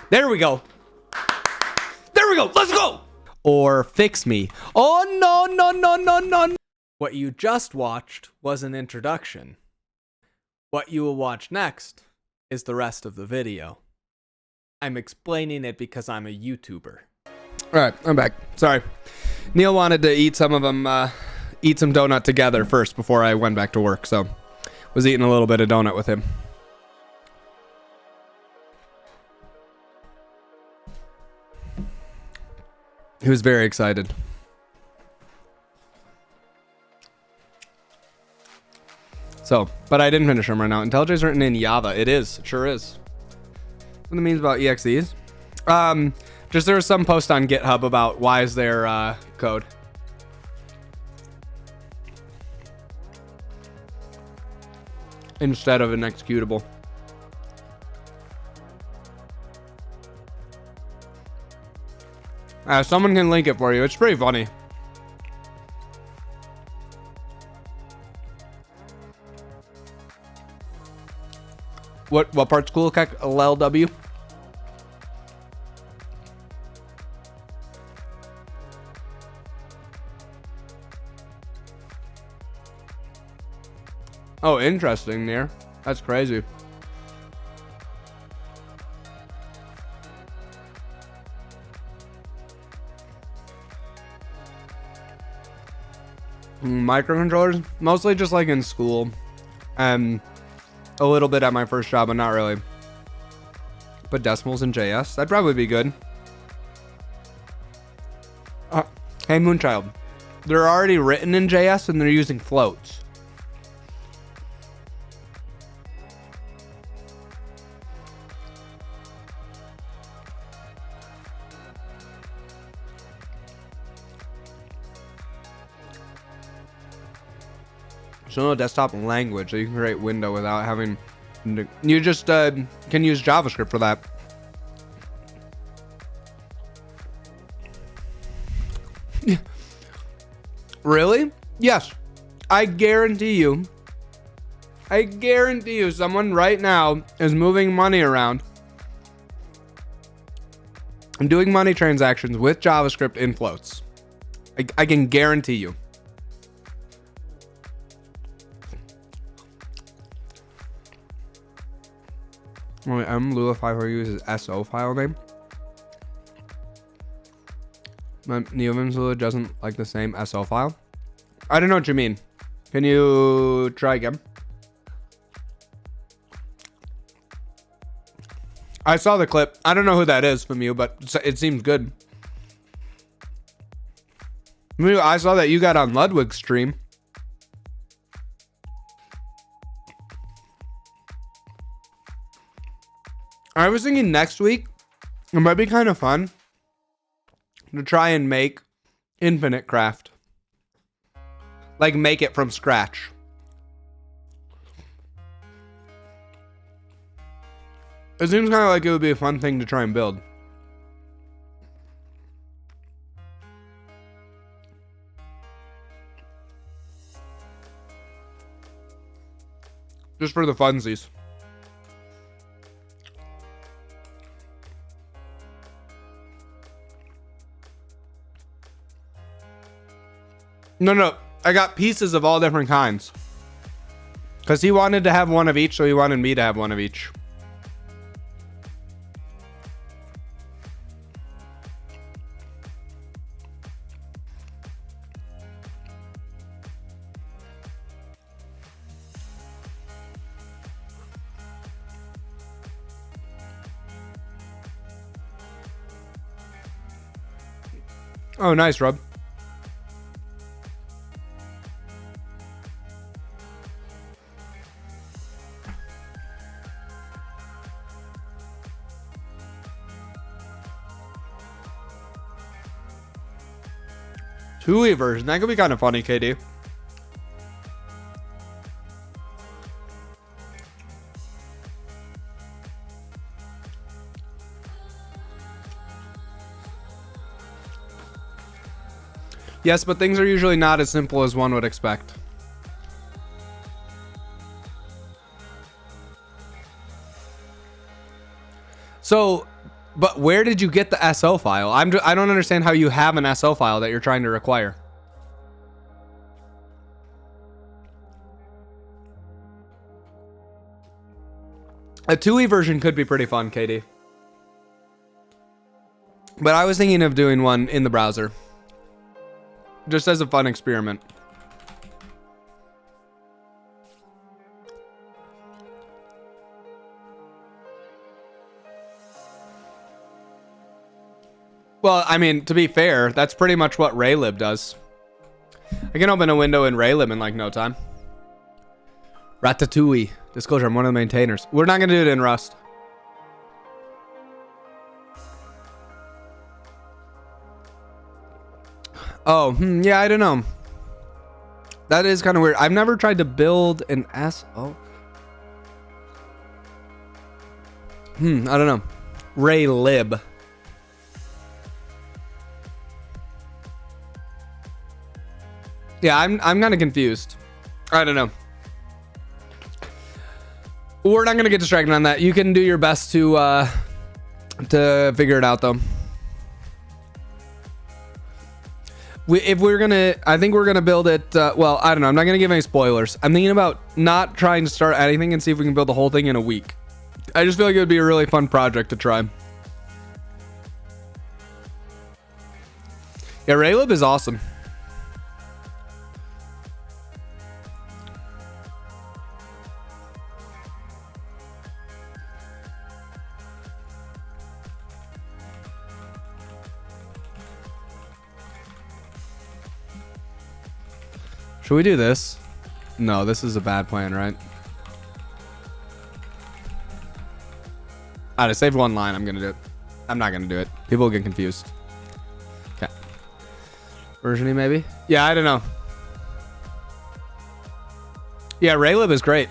There we go. There we go. Let's go. Or fix me. Oh, no, no, no, no, no. What you just watched was an introduction. What you will watch next is the rest of the video. I'm explaining it because I'm a YouTuber. All right, I'm back. Sorry. Neil wanted to eat some of them, eat some donut together first before I went back to work, so was eating a little bit of donut with him. He was very excited. So, but I didn't finish them right now. IntelliJ is written in Java. It is. It sure is. What it means about EXEs? Just there was some post on GitHub about why is there code. Instead of an executable. Someone can link it for you. It's pretty funny. What part's cool, LLW? Oh, interesting there. That's crazy. Microcontrollers, mostly just like in school and a little bit at my first job, but not really. But decimals in JS, that'd probably be good. Hey Moonchild, they're already written in JS and they're using floats. So no desktop language that you can create window without having. You just can use JavaScript for that. Really? Yes. I guarantee you. I guarantee you someone right now is moving money around and doing money transactions with JavaScript in floats. I can guarantee you. Lua5 uses SO file name. But NeoVim's Lua doesn't like the same SO file. I don't know what you mean. Can you try again? I saw the clip. I don't know who that is from you, but it seems good. I saw that you got on Ludwig's stream. I was thinking next week it might be kind of fun to try and make Infinite Craft. Like make it from scratch. It seems kind of like it would be a fun thing to try and build. Just for the funsies. No. I got pieces of all different kinds. Because he wanted to have one of each, so he wanted me to have one of each. Oh, nice, Rob. TUI version. That could be kind of funny, KD. Yes, but things are usually not as simple as one would expect. So, But where did you get the SO file? I don't understand how you have an SO file that you're trying to require. A 2e version could be pretty fun, Katie. But I was thinking of doing one in the browser. Just as a fun experiment. Well, I mean, to be fair, that's pretty much what Raylib does. I can open a window in Raylib in like no time. Ratatouille. Disclosure, I'm one of the maintainers. We're not going to do it in Rust. Oh, yeah, I don't know. That is kind of weird. I've never tried to build an SO. I don't know. Raylib. Yeah, I'm kind of confused. I don't know. We're not gonna get distracted on that. You can do your best to figure it out, though. I think we're gonna build it. Well, I don't know. I'm not gonna give any spoilers. I'm thinking about not trying to start anything and see if we can build the whole thing in a week. I just feel like it would be a really fun project to try. Yeah, Raylib is awesome. Should we do this? No, this is a bad plan, right? Alright, I saved one line. I'm gonna do it. I'm not gonna do it. People will get confused. Okay. Versioning, maybe? Yeah, I don't know. Yeah, Raylib is great.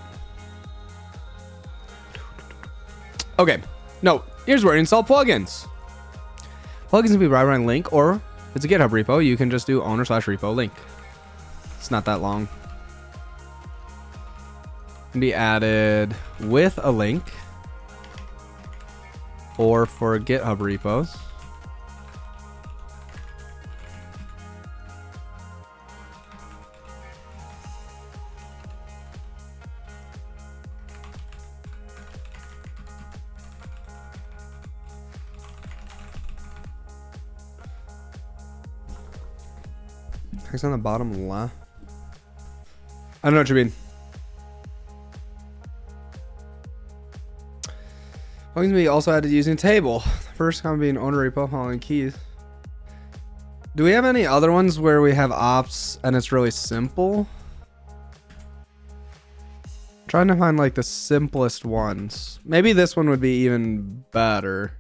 Okay. No, here's where you install plugins. Plugins can be right around link, or if it's a GitHub repo, you can just do owner/repo link. It's not that long. Can be added with a link or for GitHub repos. Text on the bottom left. I don't know what you mean. Plugins can be also added using table. First comment being owner repo following keys. Do we have any other ones where we have ops and it's really simple? I'm trying to find like the simplest ones. Maybe this one would be even better.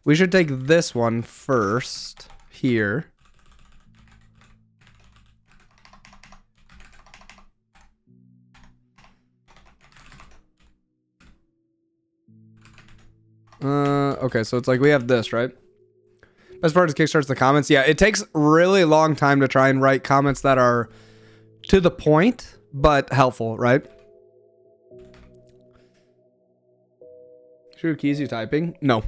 We should take this one first here. Okay, so it's like we have this, right? Best part is Kickstart's the comments. Yeah, it takes really long time to try and write comments that are to the point, but helpful, right? True keys you typing? No.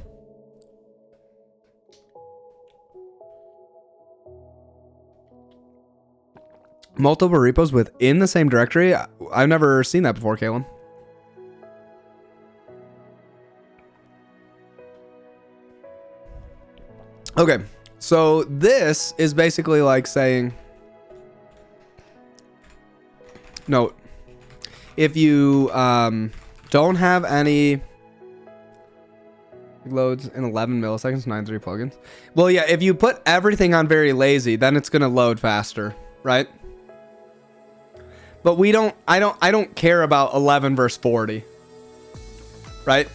Multiple repos within the same directory? I've never seen that before, Kalen. Okay, so this is basically like saying, note, if you don't have any loads in 11 milliseconds, 9.3 plugins. Well, yeah, if you put everything on very lazy, then it's gonna load faster, right? But I don't care about 11 versus 40. Right?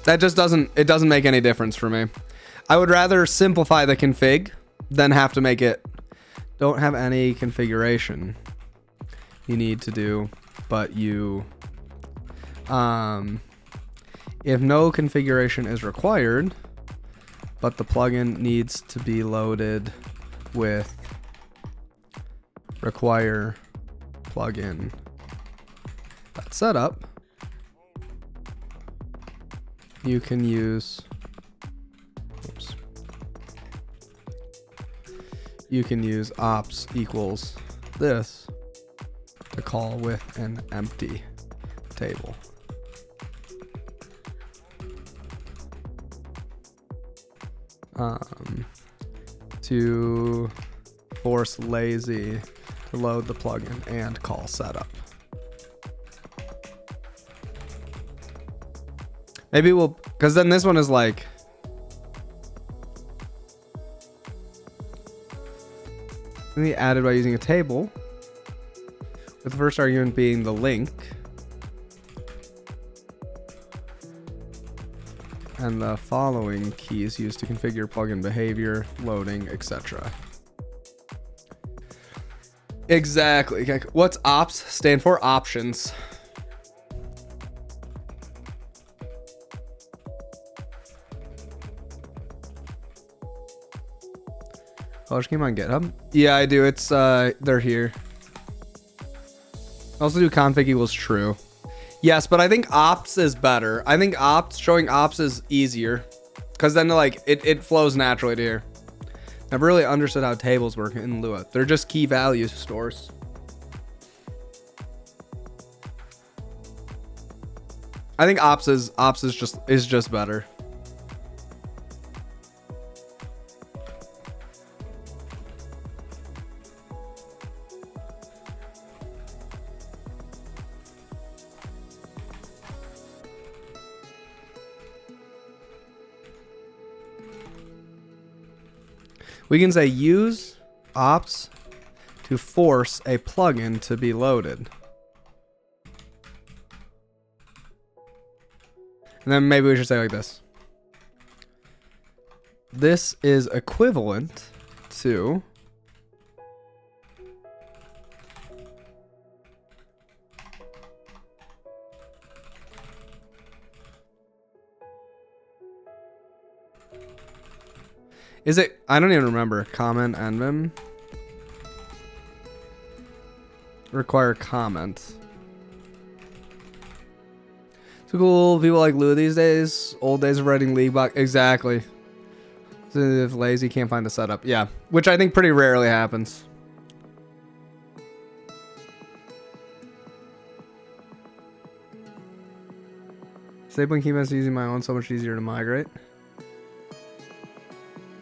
That just doesn't make any difference for me. I would rather simplify the config than have to make it don't have any configuration you need to do, but you if no configuration is required, but the plugin needs to be loaded with require plugin setup, you can use ops equals this to call with an empty table. To force lazy to load the plugin and call setup. Maybe we'll, because then this one is like, we added by using a table, with the first argument being the link, and the following keys used to configure plugin behavior, loading, etc. Exactly. What's ops stand for? Options. Oh, just came on GitHub? Yeah, I do. It's they're here. I also do config equals true. Yes, but I think ops is better. I think showing ops is easier, because then like it flows naturally to here. Never really understood how tables work in Lua. They're just key value stores. I think ops is just better. We can say use ops to force a plugin to be loaded. And then maybe we should say like this. This is equivalent to is it? I don't even remember. Comment envim. Require comment. So cool. People like Lua these days. Old days of writing league box. Exactly. So if lazy can't find the setup. Yeah. Which I think pretty rarely happens. Stapling key mess using my own so much easier to migrate.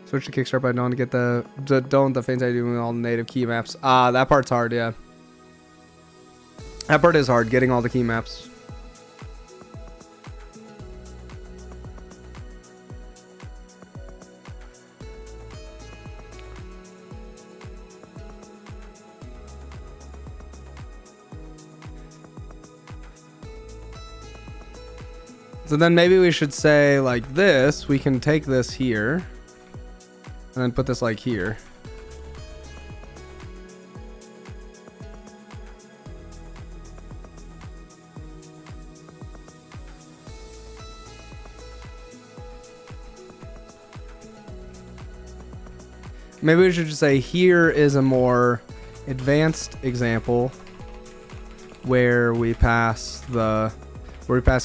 Switch to Kickstart, but I don't get the things I do with all the native key maps. That part's hard, yeah. That part is hard, getting all the key maps. So then maybe we should say like this. We can take this here. And then put this like here. Maybe we should just say here is a more advanced example where we pass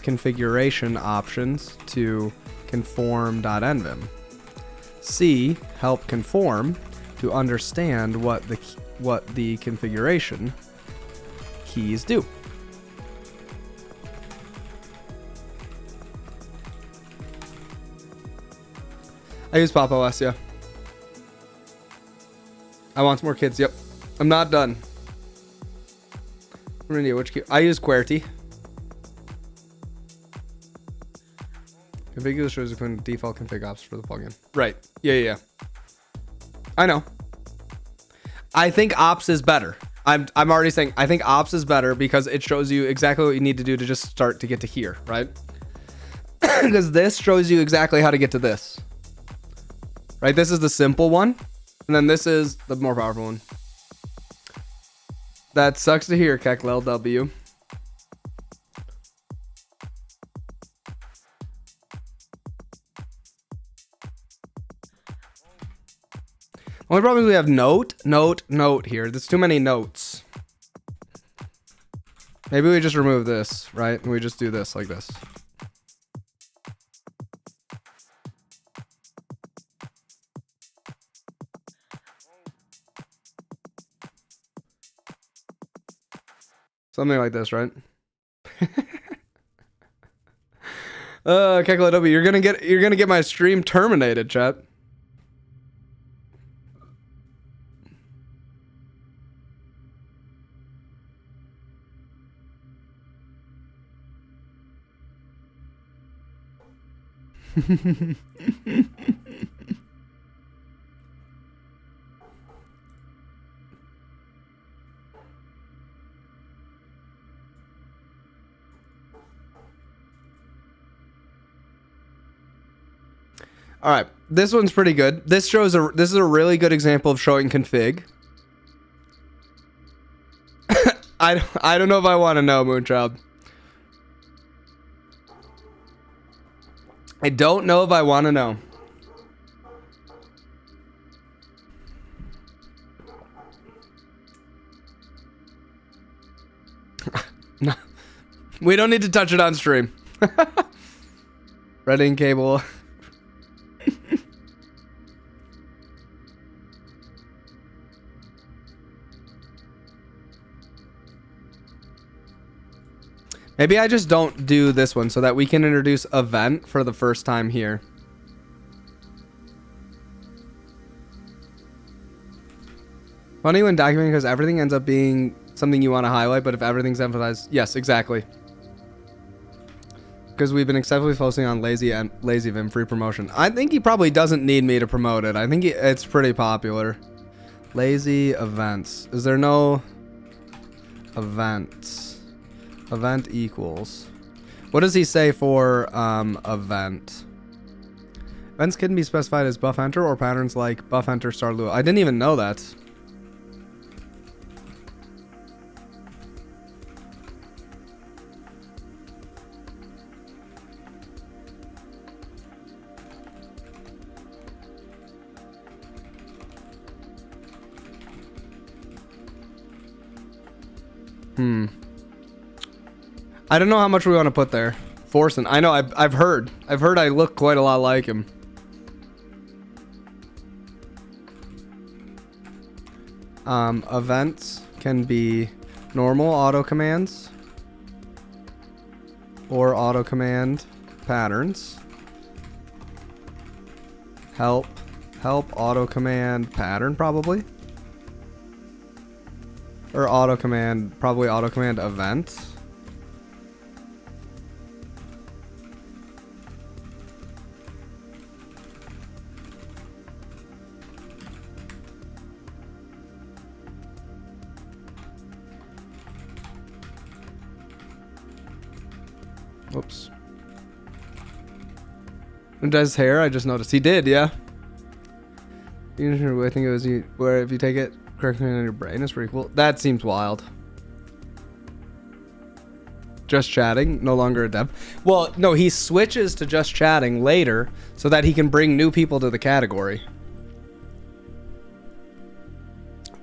configuration options to conform.envim. C, help conform to understand what the configuration keys do. I use Pop OS, yeah. I want some more kids, yep. I'm not done. I'm gonna need which key. I use QWERTY. Configure shows the default config ops for the plugin. Right. Yeah. I know. I think ops is better. I'm already saying I think ops is better because it shows you exactly what you need to do to just start to get to here, right? Because this shows you exactly how to get to this. Right? This is the simple one. And then this is the more powerful one. That sucks to hear, KekLW. Only problem is we have note, note, note here. There's too many notes. Maybe we just remove this, right? And we just do this like this. Something like this, right? Kekla, you're gonna get my stream terminated, chat. All right, this one's pretty good. This is a really good example of showing config. I don't know if I want to know, Moonchild. I don't know if I want to know. No, we don't need to touch it on stream. Reading cable. Maybe I just don't do this one so that we can introduce event for the first time here. Funny when documenting because everything ends up being something you want to highlight, but if everything's emphasized, yes, exactly. Because we've been excessively focusing on lazy Vim free promotion. I think he probably doesn't need me to promote it. I think it's pretty popular. Lazy events. Is there no events? Event equals. What does he say for event? Events can be specified as buff enter or patterns like buff enter start Lua. I didn't even know that. I don't know how much we want to put there. Forcing. I know. I've heard. I look quite a lot like him. Events can be normal auto commands or auto command patterns. Help auto command pattern probably. Or auto command event. Whoops. Who does hair? I just noticed he did, yeah. I think it was where if you take it correctly on your brain, it's pretty cool. That seems wild. Just chatting, no longer a dev. Well, no, he switches to just chatting later so that he can bring new people to the category.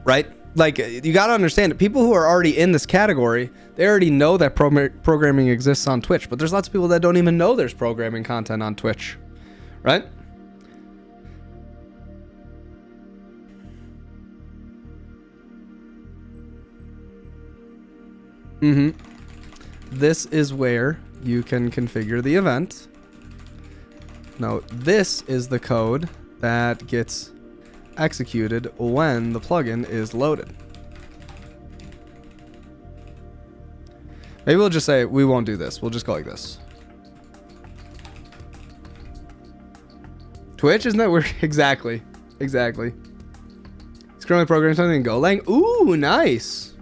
Right? Like, you gotta understand it. People who are already in this category, they already know that programming exists on Twitch, but there's lots of people that don't even know there's programming content on Twitch. Right? This is where you can configure the event. Now, this is the code that gets executed when the plugin is loaded. Maybe we'll just say we won't do this. We'll just go like this. Twitch, isn't that weird? Exactly. He's currently programming something in Golang. Ooh, nice.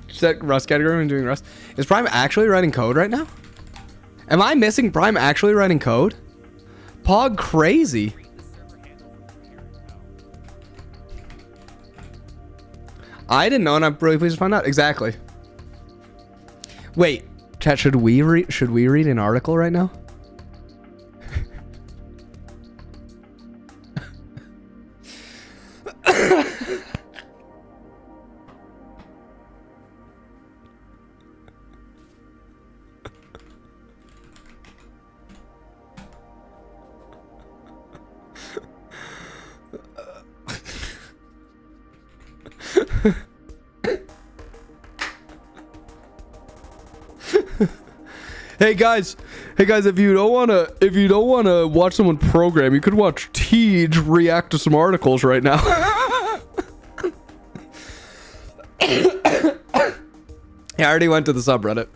Set Rust category when doing Rust. Is Prime actually writing code right now? Am I missing Prime actually writing code? Pog crazy. I didn't know, and I'm really pleased to find out. Exactly. Wait, chat, should we read an article right now? Hey guys, if you don't wanna watch someone program, you could watch Teej react to some articles right now. Yeah, I already went to the subreddit.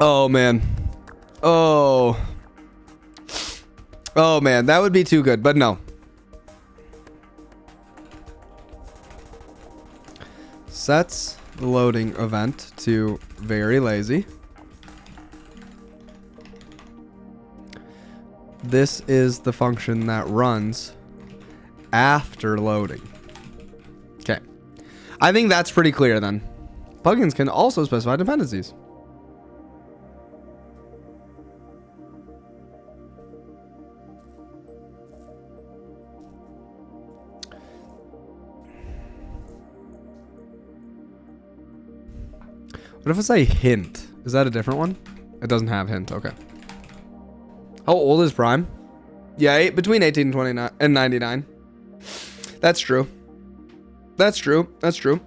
Oh man. Oh man, that would be too good, but no. Sets the loading event to very lazy. This is the function that runs after loading. Okay. I think that's pretty clear then. Plugins can also specify dependencies. What if I say hint? Is that a different one? It doesn't have hint. Okay. How old is Prime? Yeah, between 18 and 29 and 99. That's true. That's true. That's true.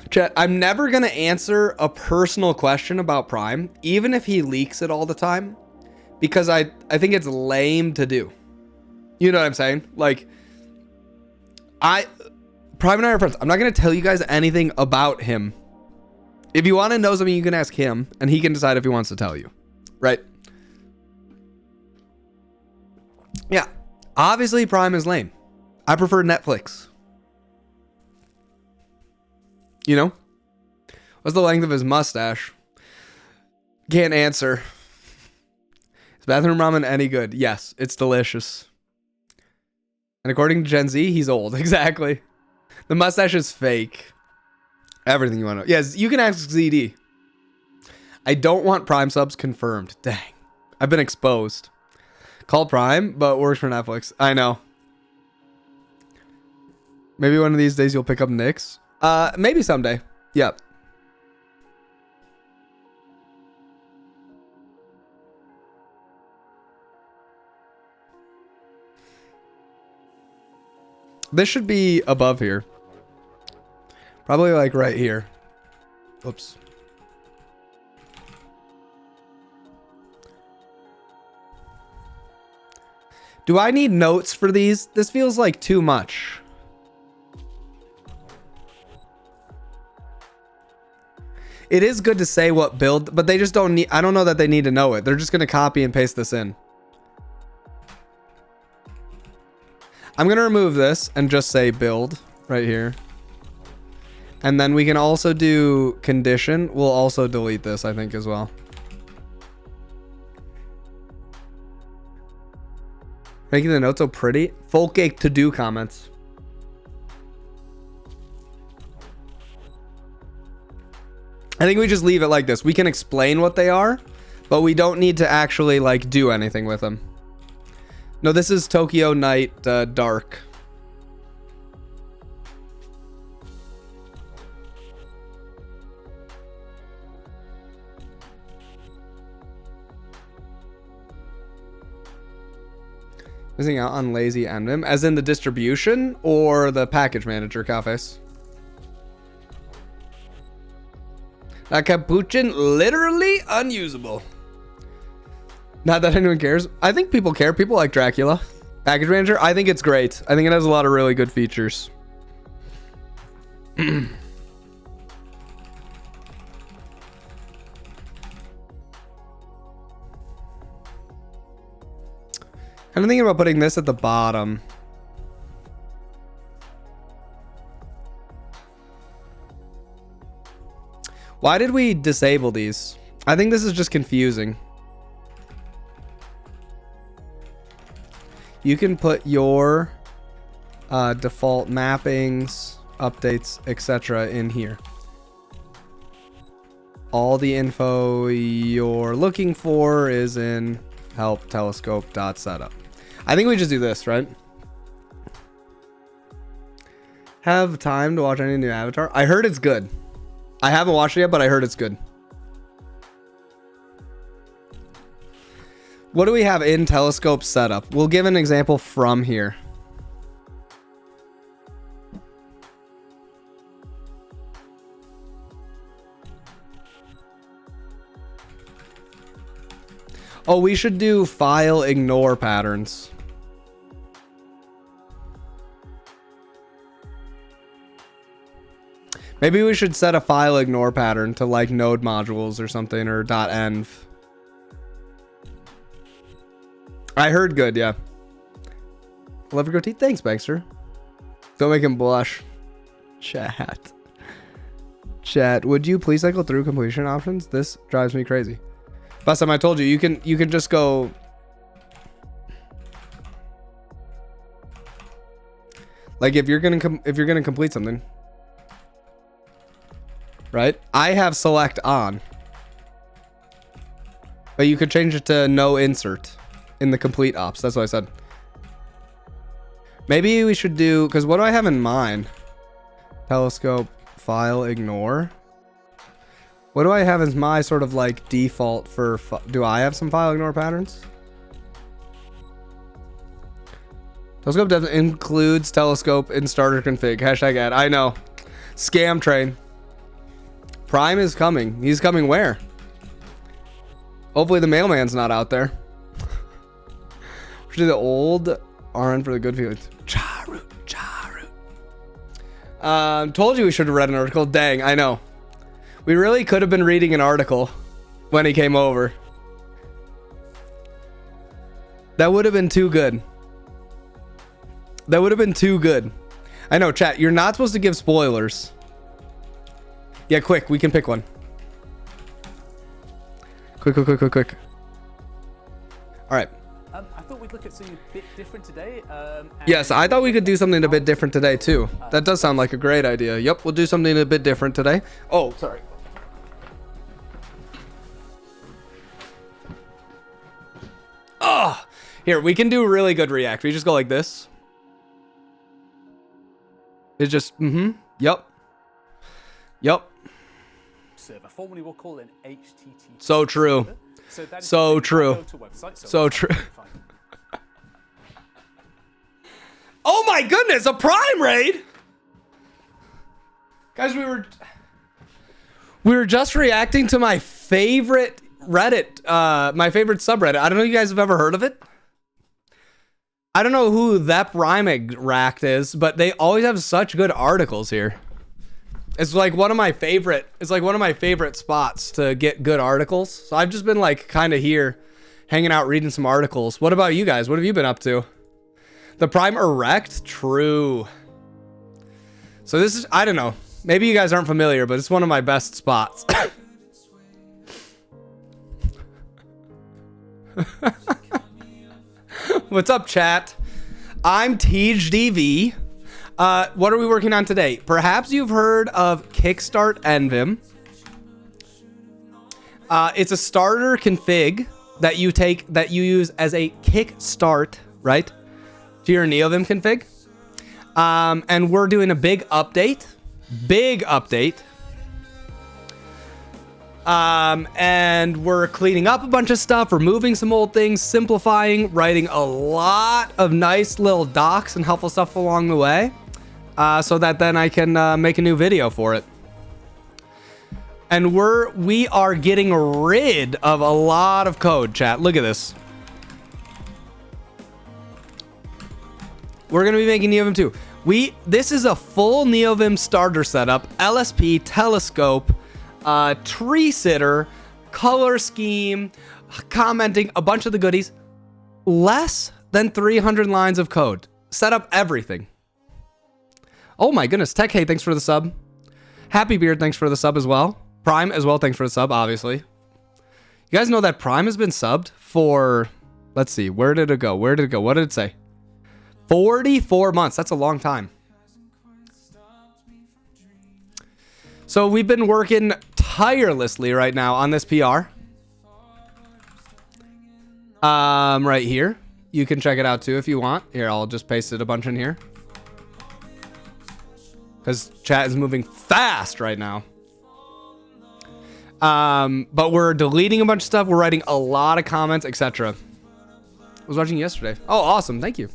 Chat, I'm never going to answer a personal question about Prime, even if he leaks it all the time, because I think it's lame to do. You know what I'm saying? Like, Prime and I are friends. I'm not going to tell you guys anything about him. If you want to know something, you can ask him, and he can decide if he wants to tell you. Right? Yeah. Obviously, Prime is lame. I prefer Netflix. You know? What's the length of his mustache? Can't answer. Is bathroom ramen any good? Yes, it's delicious. And according to Gen Z, he's old. Exactly. The mustache is fake. Everything you want to know. Yes, you can ask ZD. I don't want Prime subs confirmed. Dang. I've been exposed. Call Prime, but works for Netflix. I know. Maybe one of these days you'll pick up Nick's. Maybe someday. Yep. This should be above here. Probably like right here. Oops. Do I need notes for these? This feels like too much. It is good to say what build, but they just don't need, I don't know that they need to know it. They're just going to copy and paste this in. I'm going to remove this and just say build right here. And then we can also do condition. We'll also delete this, I think, as well. Making the notes so pretty. Full cake to do comments. I think we just leave it like this. We can explain what they are, but we don't need to actually like do anything with them. No, this is Tokyo Night Dark. Missing out on lazy envim, as in the distribution or the package manager, Cafes? That capuchin literally unusable. Not that anyone cares. I think people care. People like Dracula. Package manager, I think it's great. I think it has a lot of really good features. I'm thinking about putting this at the bottom. Why did we disable these? I think this is just confusing. You can put your default mappings, updates, etc. in here. All the info you're looking for is in help telescope.setup. I think we just do this, right? Have time to watch any new Avatar? I heard it's good. I haven't watched it yet, but I heard it's good. What do we have in Telescope setup? We'll give an example from here. Oh, we should do file ignore patterns. Maybe we should set a file ignore pattern to like node modules or something, or .env. I heard good, yeah. Love your goatee. Thanks, Bankster. Don't make him blush. Chat. Chat, would you please cycle through completion options? This drives me crazy. Last time I told you, you can just go. Like if you're gonna complete something, right? I have select on, but you could change it to no insert in the complete ops. That's what I said. Maybe we should do, because what do I have in mind? Telescope file ignore. What do I have as my sort of like default for, do I have some file ignore patterns? Telescope definitely includes telescope in starter config. Hashtag ad. I know. Scam train. Prime is coming. He's coming where? Hopefully the mailman's not out there. We should do the old RN for the good feelings. Charu. Told you we should have read an article. Dang, I know. We really could have been reading an article when he came over. That would have been too good. That would have been too good. I know, chat. You're not supposed to give spoilers. Yeah, quick. We can pick one. Quick. All right. I thought we'd look at something a bit different today. Yes, I thought we could do something a bit different today too. That does sound like a great idea. Yep, we'll do something a bit different today. Oh, sorry. Oh, here, we can do really good React. We just go like this. It's just, yep. Server, formerly we'll call it an HTTP. So true. So true. So true. Oh my goodness, a Prime raid! Guys, we were just reacting to my favorite Reddit, my favorite subreddit. I don't know if you guys have ever heard of it. I don't know who that Prime racked is, but they always have such good articles here. It's like one of my favorite spots to get good articles. So I've just been like kind of here hanging out reading some articles. What about you guys? What have you been up to? The Prime erect? True. So this is, I don't know. Maybe you guys aren't familiar, but it's one of my best spots. What's up, chat? I'm Teej DV. What are we working on today? Perhaps you've heard of Kickstart Envim. It's a starter config that you use as a kickstart, right, to your NeoVim config. And we're doing a big update. And we're cleaning up a bunch of stuff, removing some old things, simplifying, writing a lot of nice little docs and helpful stuff along the way, so that then I can make a new video for it. And we are getting rid of a lot of code, chat. Look at this. We're gonna be making NeoVim too. This is a full NeoVim starter setup, LSP, telescope, tree sitter, color scheme, commenting, a bunch of the goodies. Less than 300 lines of code. Set up everything. Oh my goodness. Tech, hey, thanks for the sub. Happy Beard, thanks for the sub as well. Prime as well, thanks for the sub, obviously. You guys know that Prime has been subbed for, let's see, where did it go? What did it say? 44 months. That's a long time. So we've been working tirelessly right now on this PR. Right here. You can check it out too if you want. Here, I'll just paste it a bunch in here. Because chat is moving fast right now. But we're deleting a bunch of stuff. We're writing a lot of comments, etc. I was watching yesterday. Oh, awesome. Thank you.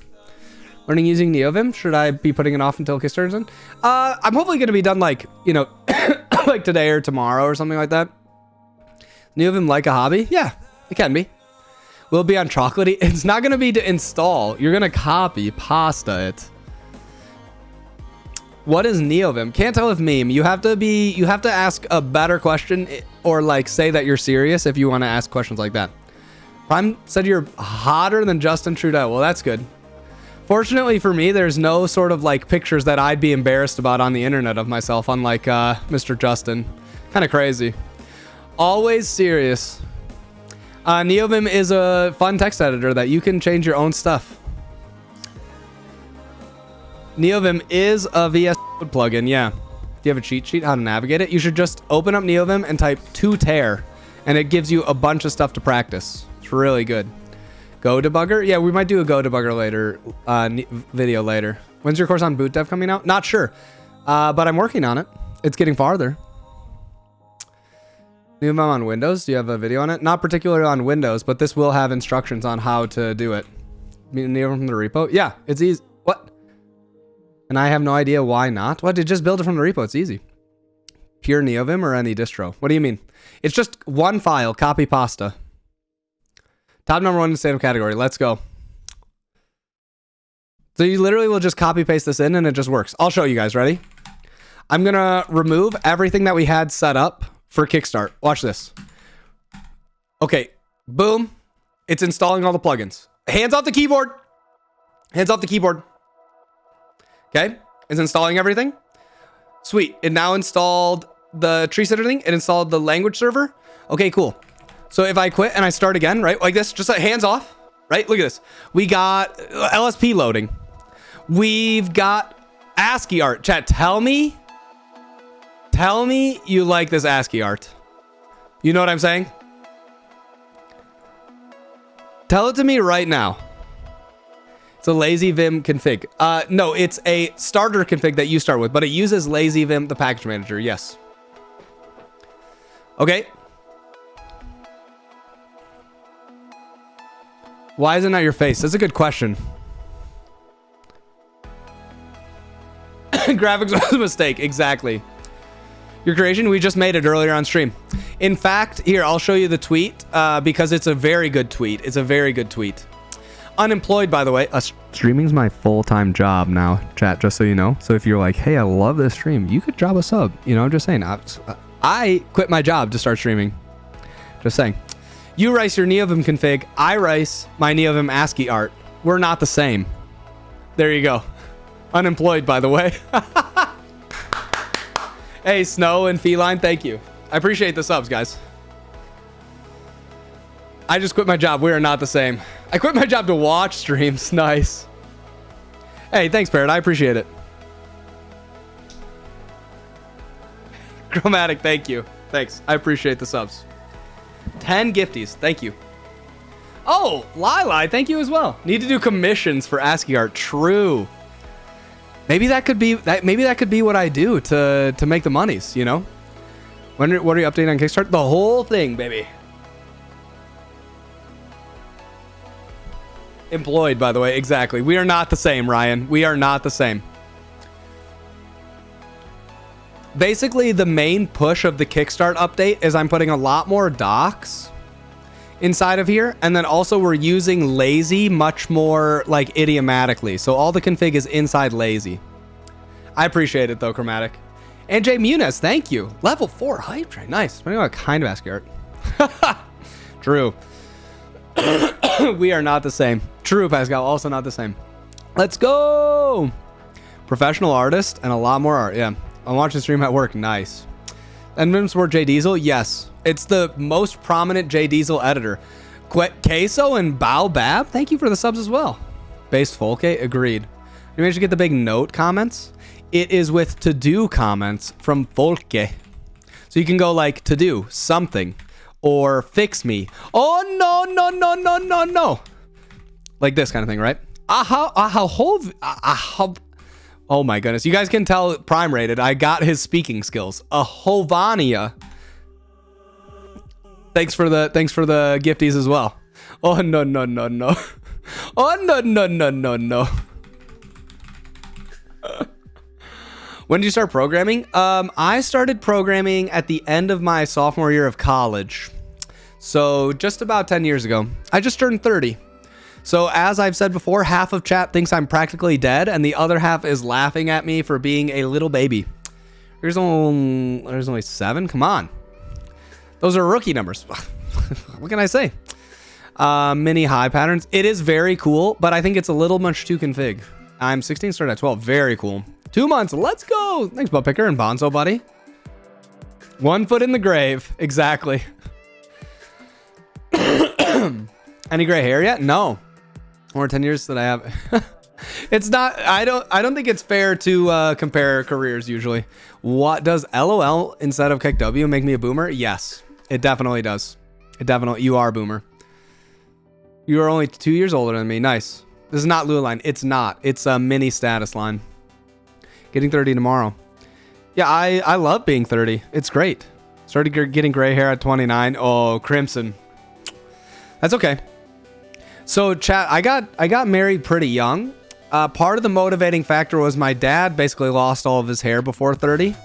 Learning using NeoVim. Should I be putting it off until Kickstarter's in? I'm hopefully going to be done like, like today or tomorrow or something like that. NeoVim like a hobby? Yeah, it can be. Will it be on chocolatey? It's not gonna be to install. You're gonna copy pasta it. What is NeoVim? Can't tell if meme. You have to ask a better question or like say that you're serious if you want to ask questions like that. Prime said you're hotter than Justin Trudeau. Well, that's good. Fortunately for me, there's no sort of like pictures that I'd be embarrassed about on the internet of myself, unlike Mr. Justin. Kind of crazy. Always serious. NeoVim is a fun text editor that you can change your own stuff. NeoVim is a VS Code plugin, yeah. Do you have a cheat sheet how to navigate it? You should just open up NeoVim and type to_tear, and it gives you a bunch of stuff to practice. It's really good. Go debugger? Yeah, we might do a Go debugger later, video later. When's your course on boot dev coming out? Not sure, but I'm working on it. It's getting farther. NeoVim on Windows? Do you have a video on it? Not particularly on Windows, but this will have instructions on how to do it. NeoVim from the repo? Yeah, it's easy. What? And I have no idea why not. What? Just build it from the repo. It's easy. Pure NeoVim or any distro? What do you mean? It's just one file. Copy pasta. Top number 1 in state of category. Let's go. So you literally will just copy paste this in and it just works. I'll show you guys. Ready? I'm going to remove everything that we had set up for Kickstart. Watch this. Okay. Boom. It's installing all the plugins. Hands off the keyboard. Hands off the keyboard. Okay. It's installing everything. Sweet. It now installed the tree sitter thing. It installed the language server. Okay, cool. So if I quit and I start again, right? Like this, just like hands off, right? Look at this. We got LSP loading. We've got ASCII art. Chat, tell me you like this ASCII art. You know what I'm saying? Tell it to me right now. It's a lazy Vim config. No, it's a starter config that you start with, but it uses lazy Vim, the package manager. Yes. Okay. Why isn't that your face? That's a good question. Graphics was a mistake. Exactly. Your creation, we just made it earlier on stream. In fact, here, I'll show you the tweet because it's a very good tweet. It's a very good tweet. Unemployed, by the way. Streaming's my full-time job now, chat, just so you know. So if you're like, hey, I love this stream, you could drop a sub. You know, I'm just saying. I quit my job to start streaming. Just saying. You rice your NeoVim config. I rice my NeoVim ASCII art. We're not the same. There you go. Unemployed, by the way. Hey, Snow and Feline, thank you. I appreciate the subs, guys. I just quit my job. We are not the same. I quit my job to watch streams. Nice. Hey, thanks, Parrot. I appreciate it. Chromatic, thank you. Thanks. I appreciate the subs. 10 gifties. Thank you. Oh, Lili, thank you as well. Need to do commissions for ASCII art. True. Maybe that could be what I do to make the monies, you know? What are you updating on Kickstart? The whole thing, baby. Employed, by the way. Exactly. We are not the same, Ryan. We are not the same. Basically, the main push of the Kickstart update is I'm putting a lot more docs inside of here. And then also we're using lazy much more like idiomatically. So all the config is inside lazy. I appreciate it though, Chromatic. And Jay Muniz, thank you. Level 4 hype train. Nice. Depending on what kind of ASCII art. True. We are not the same. True, Pascal. Also not the same. Let's go. Professional artist and a lot more art. Yeah. I'm watching stream at work. Nice. And minimum support J Diesel. Yes. It's the most prominent J Diesel editor. Queso and Baobab. Thank you for the subs as well. Based Folke. Agreed. You managed to get the big note comments. It is with to do comments from Folke. So you can go like to do something or fix me. Oh, no, no, no, no, no, no. Like this kind of thing, right? Oh my goodness. You guys can tell Prime rated. I got his speaking skills. Ahovania. Thanks for the gifties as well. Oh no no no no. Oh no no no no no. When did you start programming? I started programming at the end of my sophomore year of college. So just about 10 years ago, I just turned 30. So as I've said before, half of chat thinks I'm practically dead, and the other half is laughing at me for being a little baby. There's only 7. Come on. Those are rookie numbers. What can I say? Mini high patterns. It is very cool, but I think it's a little much to config. I'm 16, started at 12. Very cool. 2 months. Let's go. Thanks, Butt Picker and Bonzo, buddy. 1 foot in the grave. Exactly. Any gray hair yet? No. More 10 years that I have. It's not. I don't think it's fair to compare careers usually. What does LOL instead of KickW make me a boomer? Yes, it definitely does. It definitely. You are a boomer. You are only 2 years older than me. Nice. This is not Lua line. It's not. It's a mini status line. Getting 30 tomorrow. Yeah, I love being 30. It's great. Started getting gray hair at 29. Oh, crimson. That's okay. So chat, I got married pretty young. Part of the motivating factor was my dad basically lost all of his hair before 30.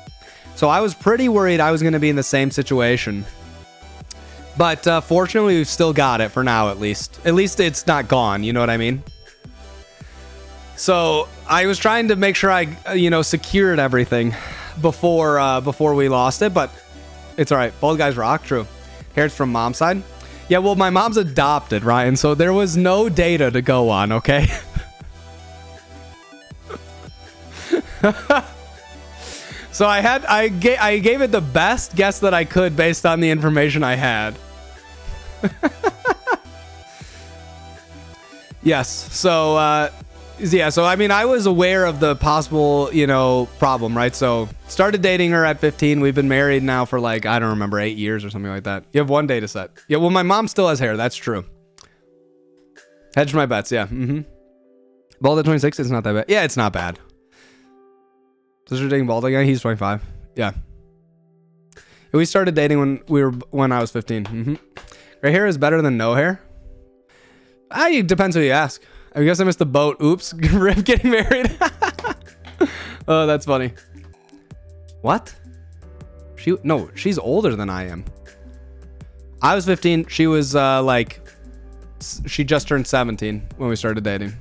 So I was pretty worried I was going to be in the same situation. But fortunately, we've still got it for now, at least. At least it's not gone, you know what I mean? So I was trying to make sure I, secured everything before we lost it, but it's all right. Bald guys rock, true. Hair's from mom's side. Yeah, well, my mom's adopted, Ryan, so there was no data to go on, okay? So I gave it the best guess that I could based on the information I had. Yes. So so I mean, I was aware of the possible, problem, right? So started dating her at 15. We've been married now for I don't remember, 8 years or something like that. You have one data set. Yeah, well, my mom still has hair. That's true. Hedged my bets. Yeah. Bald at 26. It's not that bad. Yeah, it's not bad. Sister dating bald again. He's 25. Yeah. We started dating when I was 15. Gray hair is better than no hair. It depends who you ask. I guess I missed the boat. Oops. Rip getting married. Oh, that's funny. What? She's older than I am. I was 15. She was she just turned 17 when we started dating.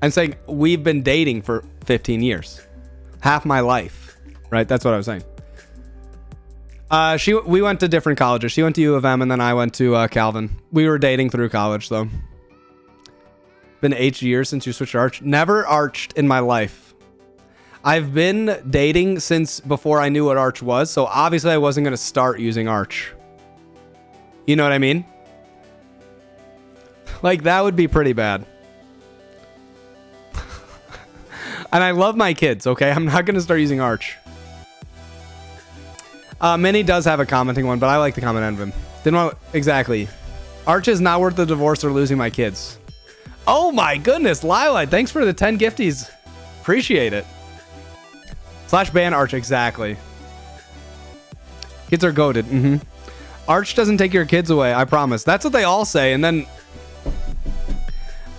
I'm saying we've been dating for 15 years. Half my life. Right? That's what I was saying. We went to different colleges. She went to U of M and then I went to Calvin. We were dating through college though. Been 8 years since you switched to Arch. Never arched in my life. I've been dating since before I knew what Arch was, so obviously I wasn't going to start using Arch. You know what I mean? That would be pretty bad. And I love my kids, okay? I'm not going to start using Arch. Minnie does have a commenting one, but I like the comment end of him. Exactly. Arch is not worth the divorce or losing my kids. Oh my goodness, Lila, thanks for the 10 gifties. Appreciate it. /ban Arch, exactly. Kids are goated. Arch doesn't take your kids away, I promise. That's what they all say, and then...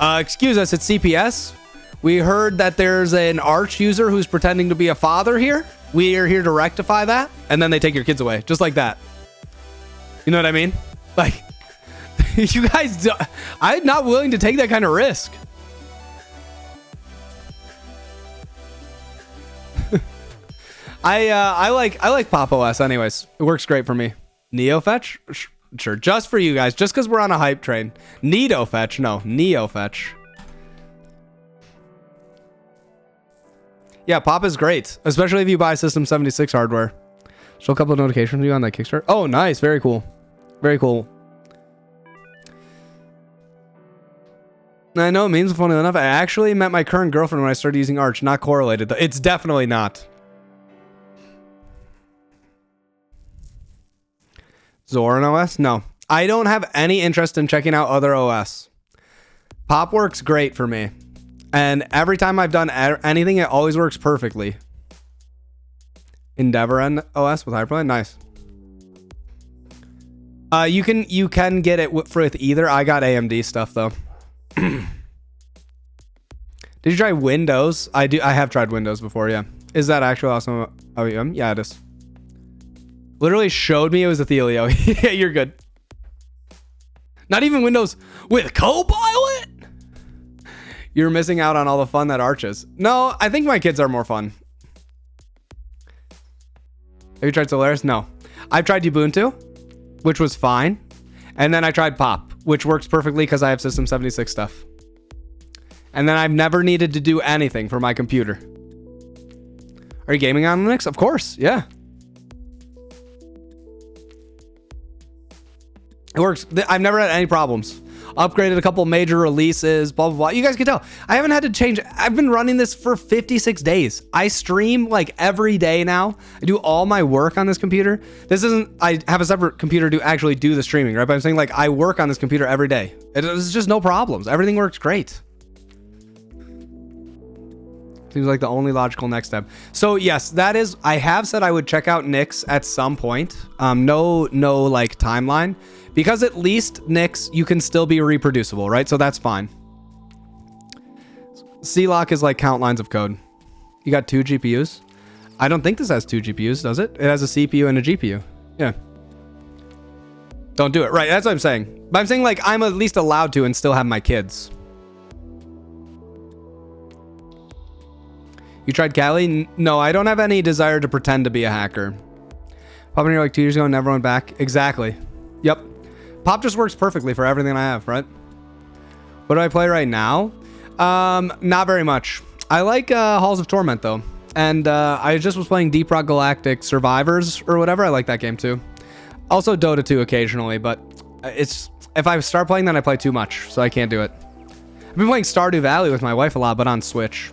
excuse us, it's CPS. We heard that there's an Arch user who's pretending to be a father here. We are here to rectify that, and then they take your kids away, just like that. You know what I mean? You guys, I'm not willing to take that kind of risk. I like Pop OS anyways. It works great for me. Neo Fetch? Sure, just for you guys, just because we're on a hype train. Neo Fetch, no, Neo Fetch. Yeah, Pop is great, especially if you buy System 76 hardware. Show a couple of notifications to you on that Kickstart. Oh, nice. Very cool. Very cool. I know it means funny enough. I actually met my current girlfriend when I started using Arch. Not correlated, though. It's definitely not. Zorin OS? No. I don't have any interest in checking out other OS. Pop works great for me. And every time I've done anything, it always works perfectly. Endeavor OS with Hyperplane, nice. You can get it with either. I got AMD stuff though. Did you try Windows? I have tried Windows before. Yeah, is that actually awesome? OEM? Yeah, it is. Literally showed me it was a Thelio. Yeah, you're good. Not even Windows with Copilot? You're missing out on all the fun that Arch is. No, I think my kids are more fun. Have you tried Solaris? No. I've tried Ubuntu, which was fine. And then I tried Pop, which works perfectly because I have System 76 stuff. And then I've never needed to do anything for my computer. Are you gaming on Linux? Of course, yeah. It works. I've never had any problems. Upgraded a couple major releases, blah, blah, blah. You guys can tell. I haven't had to change. I've been running this for 56 days. I stream like every day now. I do all my work on this computer. This isn't, I have a separate computer to actually do the streaming, right? But I'm saying like I work on this computer every day. It's just no problems. Everything works great. Seems like the only logical next step. So yes, that is, I have said I would check out Nix at some point. No like timeline. Because at least Nix, you can still be reproducible, right? So that's fine. C-Lock is like count lines of code. You got 2 GPUs? I don't think this has 2 GPUs, does it? It has a CPU and a GPU. Yeah. Don't do it. Right, that's what I'm saying. But I'm saying like I'm at least allowed to and still have my kids. You tried Kali? No, I don't have any desire to pretend to be a hacker. Popped in here like 2 years ago and never went back. Exactly. Yep. Pop just works perfectly for everything I have, right? What do I play right now? Not very much. I like Halls of Torment though. And I just was playing Deep Rock Galactic Survivors or whatever. I like that game too. Also Dota 2 occasionally, but it's if I start playing that I play too much, so I can't do it. I've been playing Stardew Valley with my wife a lot, but on Switch.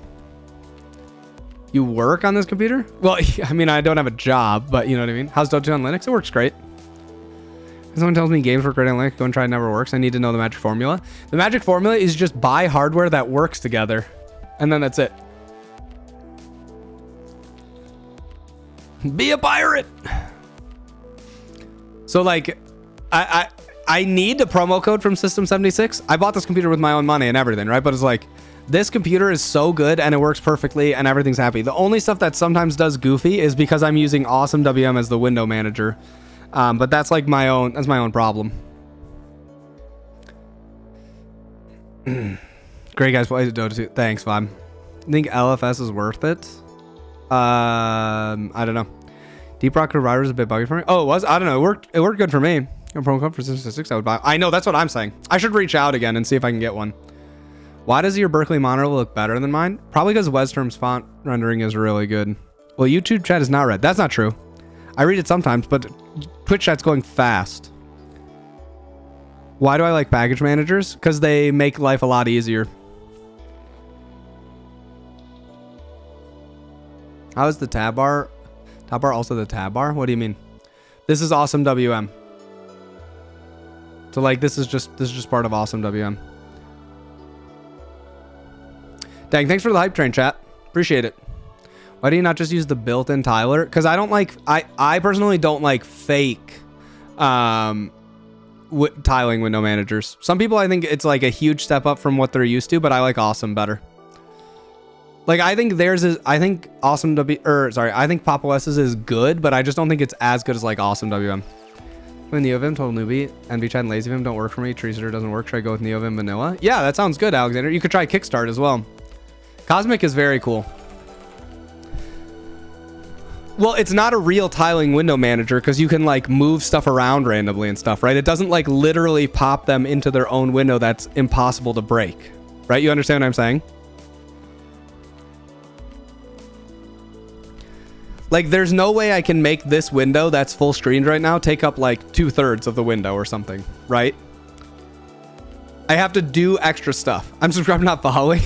You work on this computer? Well, I mean, I don't have a job, but you know what I mean? How's Dota 2 on Linux? It works great. If someone tells me games work great on Linux, go and try it, never works. I need to know the magic formula. The magic formula is just buy hardware that works together. And then that's it. Be a pirate. So like, I need the promo code from System 76. I bought this computer with my own money and everything, right? But it's like, this computer is so good and it works perfectly and everything's happy. The only stuff that sometimes does goofy is because I'm using Awesome WM as the window manager. But that's like my own problem. Great guys, play Dota 2. Thanks, Vibe. I think LFS is worth it. I don't know. Deep Rock Survivor is a bit buggy for me. Oh, it was? I don't know. It worked good for me. A promo code for System 6 I would buy. I know, that's what I'm saying. I should reach out again and see if I can get one. Why does your Berkeley monitor look better than mine? Probably because Westterm's font rendering is really good. Well, YouTube chat is not red. That's not true. I read it sometimes, but Twitch chat's going fast. Why do I like package managers? Because they make life a lot easier. How is the tab bar? Tab bar also the tab bar? What do you mean? This is Awesome WM. So like this is just part of Awesome WM. Dang, thanks for the hype train, chat. Appreciate it. Why do you not just use the built-in tiler? Because I don't like, I personally don't like fake tiling window managers. Some people, I think it's like a huge step up from what they're used to, but I like Awesome better. Like I think theirs is, I think Awesome I think Pop OS's is good, but I just don't think it's as good as like Awesome WM. When NeoVim, Total Newbie, NVChat, and LazyVim don't work for me. Treesetter doesn't work. Should I go with NeoVim Vanilla? Yeah, that sounds good, Alexander. You could try Kickstart as well. Cosmic is very cool. Well, it's not a real tiling window manager because you can like move stuff around randomly and stuff, right? It doesn't like literally pop them into their own window that's impossible to break, right? You understand what I'm saying? Like there's no way I can make this window that's full screened right now take up like 2/3 of the window or something, right? I have to do extra stuff. I'm subscribed, not following.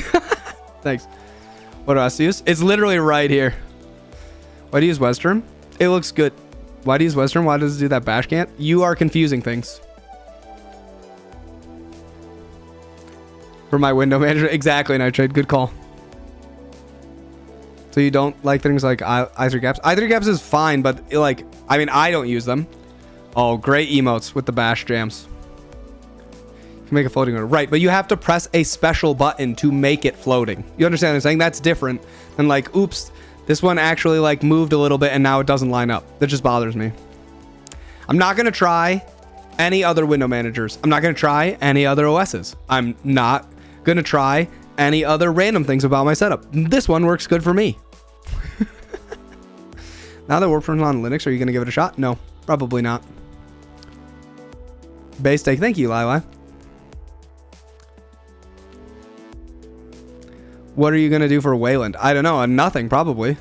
Thanks. What do I use? It's literally right here. Why do you use Western? It looks good. Why do you use Western? Why does it do that bash can't? You are confusing things. For my window manager. Exactly, Nitrate. Good call. So you don't like things like i3 gaps? i3 gaps is fine, but like, I mean, I don't use them. Oh, great emotes with the bash jams. You can make a floating window. Right, but you have to press a special button to make it floating. You understand what I'm saying? That's different than like, oops, this one actually like moved a little bit and now it doesn't line up. That just bothers me. I'm not going to try any other window managers. I'm not going to try any other OSs. I'm not going to try any other random things about my setup. This one works good for me. Now that WarpStorm's on Linux, are you going to give it a shot? No, probably not. Base take. Thank you, Lila. What are you going to do for Wayland? I don't know. Nothing, probably.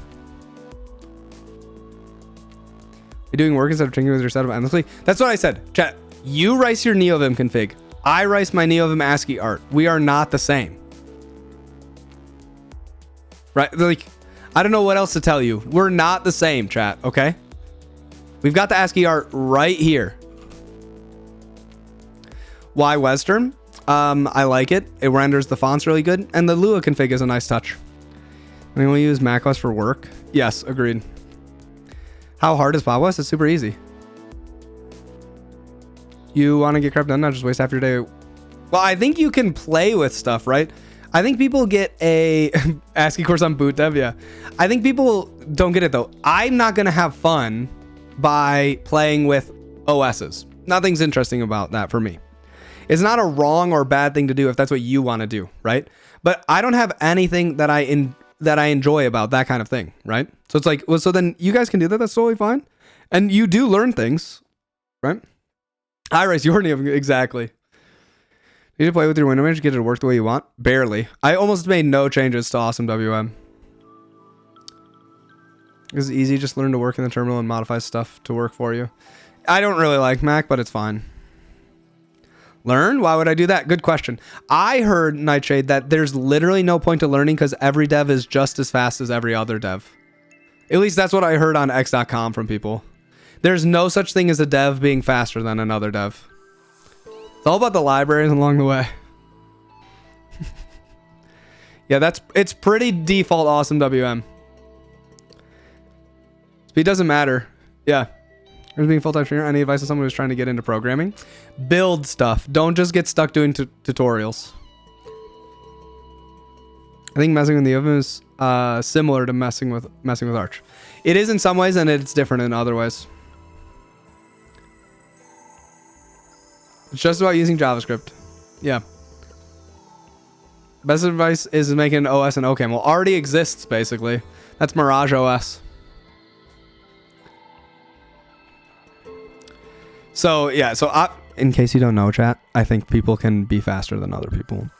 You're doing work instead of tinkering with your setup endlessly? That's what I said. Chat, you rice your NeoVim config. I rice my NeoVim ASCII art. We are not the same. Right? Like, I don't know what else to tell you. We're not the same, chat, okay? We've got the ASCII art right here. Why Western? I like it. It renders the fonts really good. And the Lua config is a nice touch. I mean, we use macOS for work. Yes, agreed. How hard is PodWest? It's super easy. You want to get crap done, not just waste half your day. Well, I think you can play with stuff, right? I think people get a ASCII course on boot dev. Yeah. I think people don't get it though. I'm not going to have fun by playing with OSs. Nothing's interesting about that for me. It's not a wrong or bad thing to do if that's what you want to do, right? But I don't have anything that I enjoy about that kind of thing, right? So it's like, well, so then you guys can do that. That's totally fine. And you do learn things, right? Iris, your name, exactly. You need to play with your window manager, get it to work the way you want? Barely. I almost made no changes to Awesome WM. It's easy, just learn to work in the terminal and modify stuff to work for you. I don't really like Mac, but it's fine. Learn? Why would I do that? Good question. I heard, Nightshade, that there's literally no point to learning because every dev is just as fast as every other dev. At least that's what I heard on x.com from people. There's no such thing as a dev being faster than another dev. It's all about the libraries along the way. Yeah, it's pretty default Awesome WM. Speed doesn't matter. Yeah. Here's being full-time trainer. Any advice on someone who's trying to get into programming? Build stuff. Don't just get stuck doing tutorials. I think messing with the oven is similar to messing with Arch. It is in some ways, and it's different in other ways. It's just about using JavaScript. Yeah. Best advice is making an OS and OCam. Well, already exists, basically. That's Mirage OS. So, yeah. So, in case you don't know, chat, I think people can be faster than other people.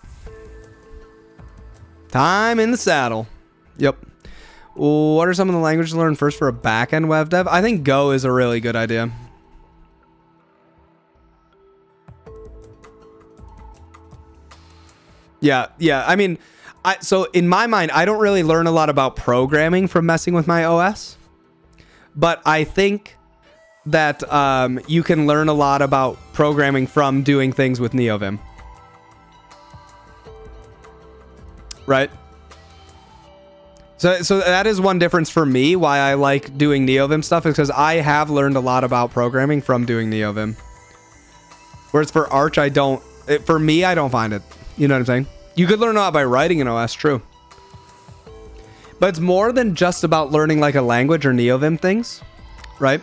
Time in the saddle. Yep. What are some of the languages to learn first for a back-end web dev? I think Go is a really good idea. Yeah. I mean, so in my mind, I don't really learn a lot about programming from messing with my OS. But I think that you can learn a lot about programming from doing things with NeoVim. Right? So that is one difference for me, why I like doing NeoVim stuff, is because I have learned a lot about programming from doing NeoVim. Whereas for Arch, for me, I don't find it. You know what I'm saying? You could learn a lot by writing an OS, true. But it's more than just about learning like a language or NeoVim things, right?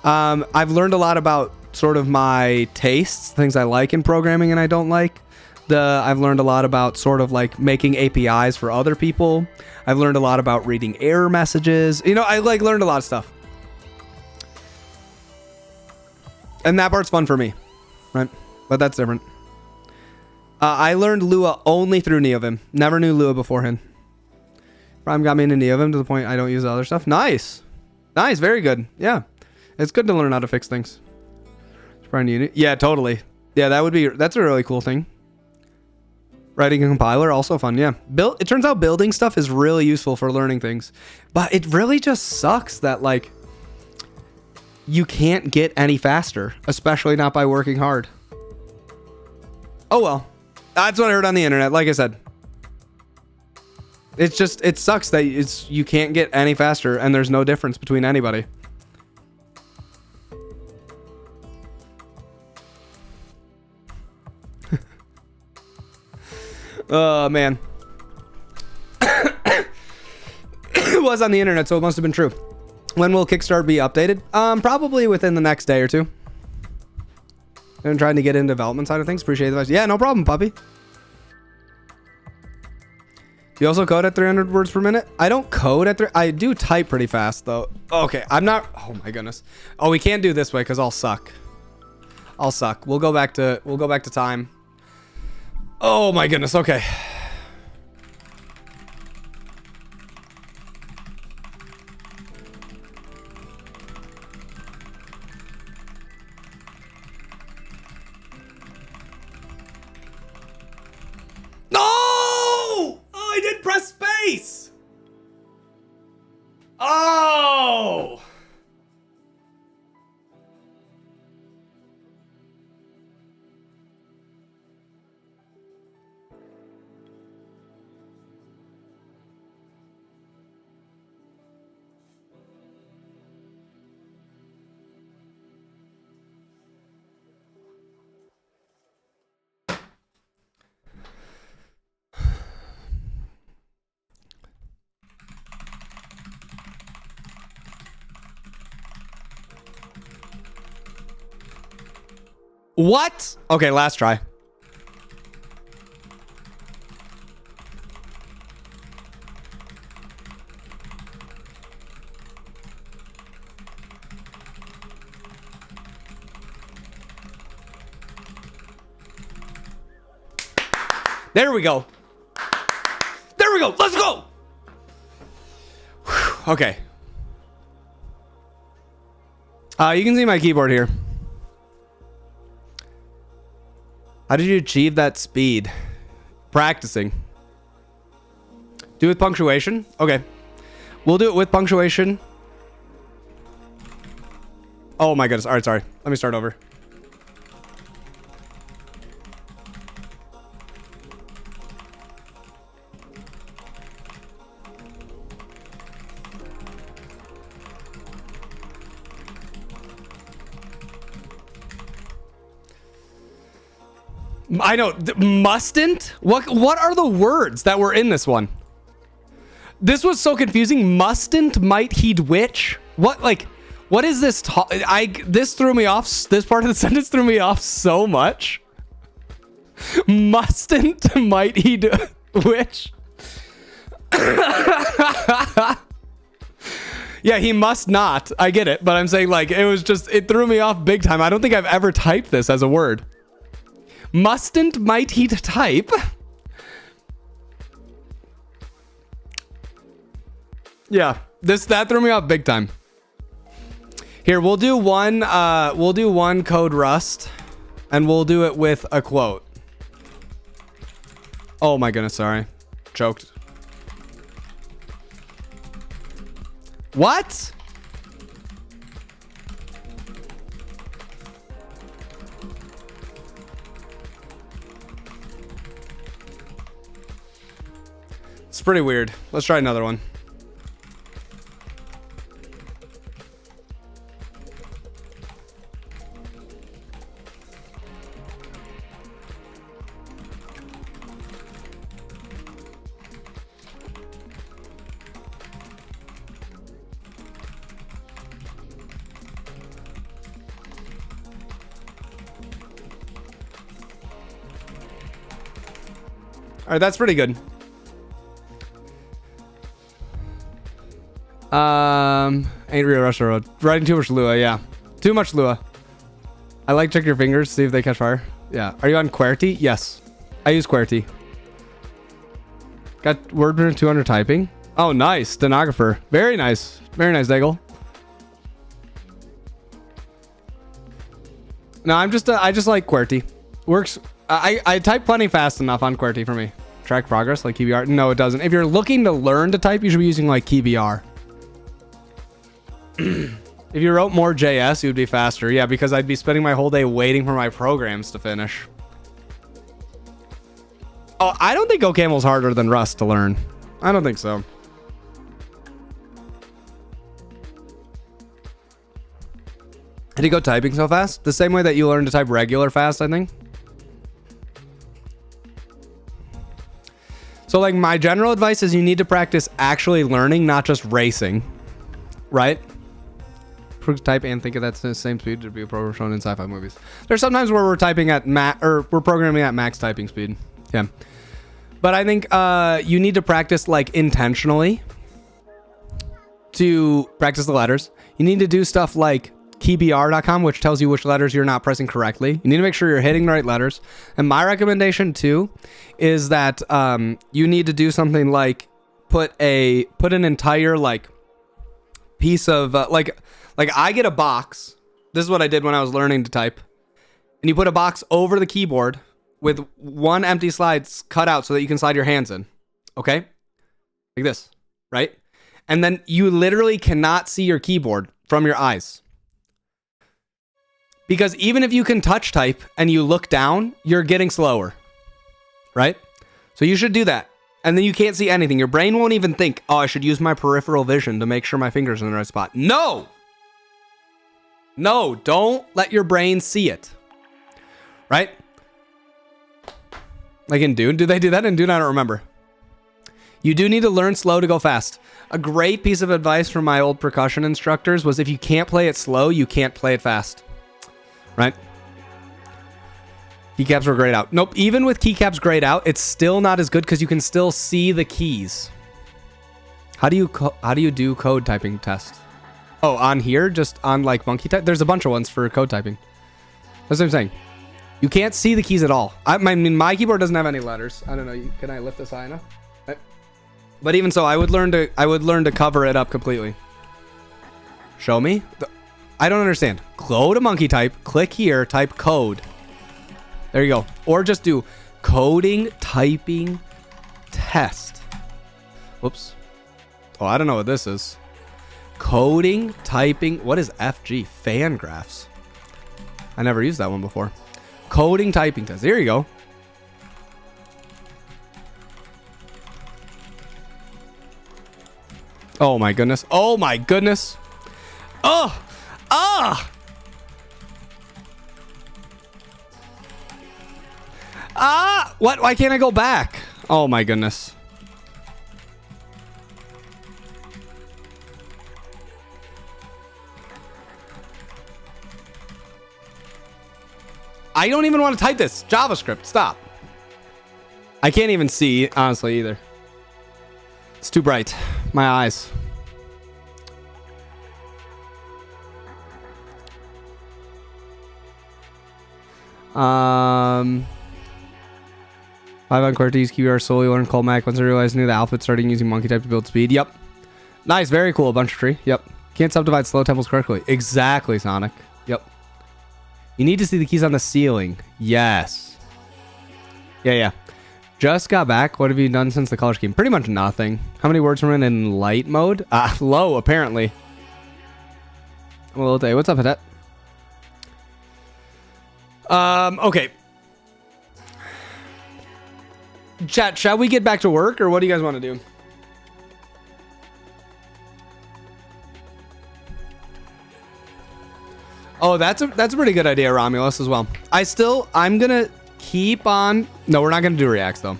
I've learned a lot about sort of my tastes, things I like in programming and I don't like. I've learned a lot about sort of like making APIs for other people. I've learned a lot about reading error messages. You know, I like learned a lot of stuff. And that part's fun for me, right? But that's different. I learned Lua only through NeoVim. Never knew Lua beforehand. Prime got me into NeoVim to the point I don't use other stuff. Nice. Very good. Yeah. It's good to learn how to fix things. Yeah, totally. Yeah, that's a really cool thing. Writing a compiler, also fun. Yeah. It turns out building stuff is really useful for learning things. But it really just sucks that like you can't get any faster, especially not by working hard. Oh well. That's what I heard on the internet. Like I said, it sucks that you can't get any faster and there's no difference between anybody. Oh man. It was on the internet, so it must have been true. When will Kickstart be updated? Probably within the next day or two. I'm trying to get into development side of things. Appreciate the advice. Yeah, no problem, puppy. You also code at 300 words per minute? I don't code at I do type pretty fast though. Okay, I'm not. Oh my goodness. Oh, we can't do this way because I'll suck. I'll suck. We'll go back to time. Oh my goodness. Okay. No! Oh, I did press space. Oh! What? Okay, last try. There we go. There we go. Let's go. Whew. Okay. You can see my keyboard here. How did you achieve that speed? Practicing. Do it with punctuation? Okay. We'll do it with punctuation. Oh my goodness. All right, sorry. Let me start over. I know. Mustn't? What are the words that were in this one? This was so confusing. Mustn't, might, he'd, which? What, like, what is this? This threw me off. This part of the sentence threw me off so much. Mustn't, might, he'd, which? Yeah, he must not. I get it. But I'm saying, like, it threw me off big time. I don't think I've ever typed this as a word. Mustn't, might he type? Yeah, that threw me off big time. Here, we'll do one code rust, and we'll do it with a quote. Oh my goodness, sorry. Choked. What? It's pretty weird. Let's try another one. All right, that's pretty good. Ain't real Russia Road. Riding too much Lua, yeah. Too much Lua. I like check your fingers, see if they catch fire. Yeah. Are you on QWERTY? Yes. I use QWERTY. Got word print 200 typing. Oh, nice. Stenographer. Very nice. Very nice, Daigle. No, I just like QWERTY. Works. I type plenty fast enough on QWERTY for me. Track progress like KeyBR. No, it doesn't. If you're looking to learn to type, you should be using like KeyBR. If you wrote more JS, you'd be faster. Yeah, because I'd be spending my whole day waiting for my programs to finish. Oh, I don't think OCaml's harder than Rust to learn. I don't think so. Did you go typing so fast? The same way that you learn to type regular fast, I think. So like my general advice is you need to practice actually learning, not just racing, right? type and think of that the same speed to be a program shown in sci-fi movies. There's sometimes where we're typing at or we're programming at max typing speed. Yeah. But I think you need to practice like intentionally to practice the letters. You need to do stuff like keybr.com, which tells you which letters you're not pressing correctly. You need to make sure you're hitting the right letters. And my recommendation too is that you need to do something like put an entire like piece of like I get a box. This is what I did when I was learning to type. And you put a box over the keyboard with one empty slide cut out so that you can slide your hands in. Okay? Like this, right? And then you literally cannot see your keyboard from your eyes. Because even if you can touch type and you look down, you're getting slower. Right? So you should do that. And then you can't see anything. Your brain won't even think, oh, I should use my peripheral vision to make sure my finger's in the right spot. No! No, don't let your brain see it. Right? Like in Dune. Do they do that in Dune? I don't remember. You do need to learn slow to go fast. A great piece of advice from my old percussion instructors was if you can't play it slow, you can't play it fast. Right? Keycaps were grayed out. Nope. Even with keycaps grayed out, it's still not as good because you can still see the keys. How do you do code typing test? Oh, on here? Just on like monkey type? There's a bunch of ones for code typing. That's what I'm saying. You can't see the keys at all. I mean, my keyboard doesn't have any letters. I don't know. Can I lift this high enough? But even so, I would learn to cover it up completely. Show me? I don't understand. Go to monkey type, click here, type code. There you go. Or just do coding typing test. Whoops. Oh, I don't know what this is. Coding typing. What is FG? Fan graphs. I never used that one before. Coding typing test. There you go. Oh my goodness. Oh my goodness. Oh. Ah. Ah. What? Why can't I go back? Oh my goodness. I don't even want to type this. JavaScript. Stop. I can't even see, honestly, either. It's too bright. My eyes. Five on Cortez, QR solely learned call Mac once I realized I knew the alphabet starting using monkey type to build speed. Yep. Nice. Very cool. Bunch of tree. Yep. Can't subdivide slow temples correctly. Exactly, Sonic. Yep. You need to see the keys on the ceiling. Yes. Yeah. Just got back. What have you done since the color scheme? Pretty much nothing. How many words were in light mode? Low, apparently. I'm a little day. What's up, Hadet? Okay. Chat, shall we get back to work, or what do you guys want to do? Oh, that's a pretty good idea, Romulus, as well. I'm gonna keep on. No, we're not gonna do reacts though.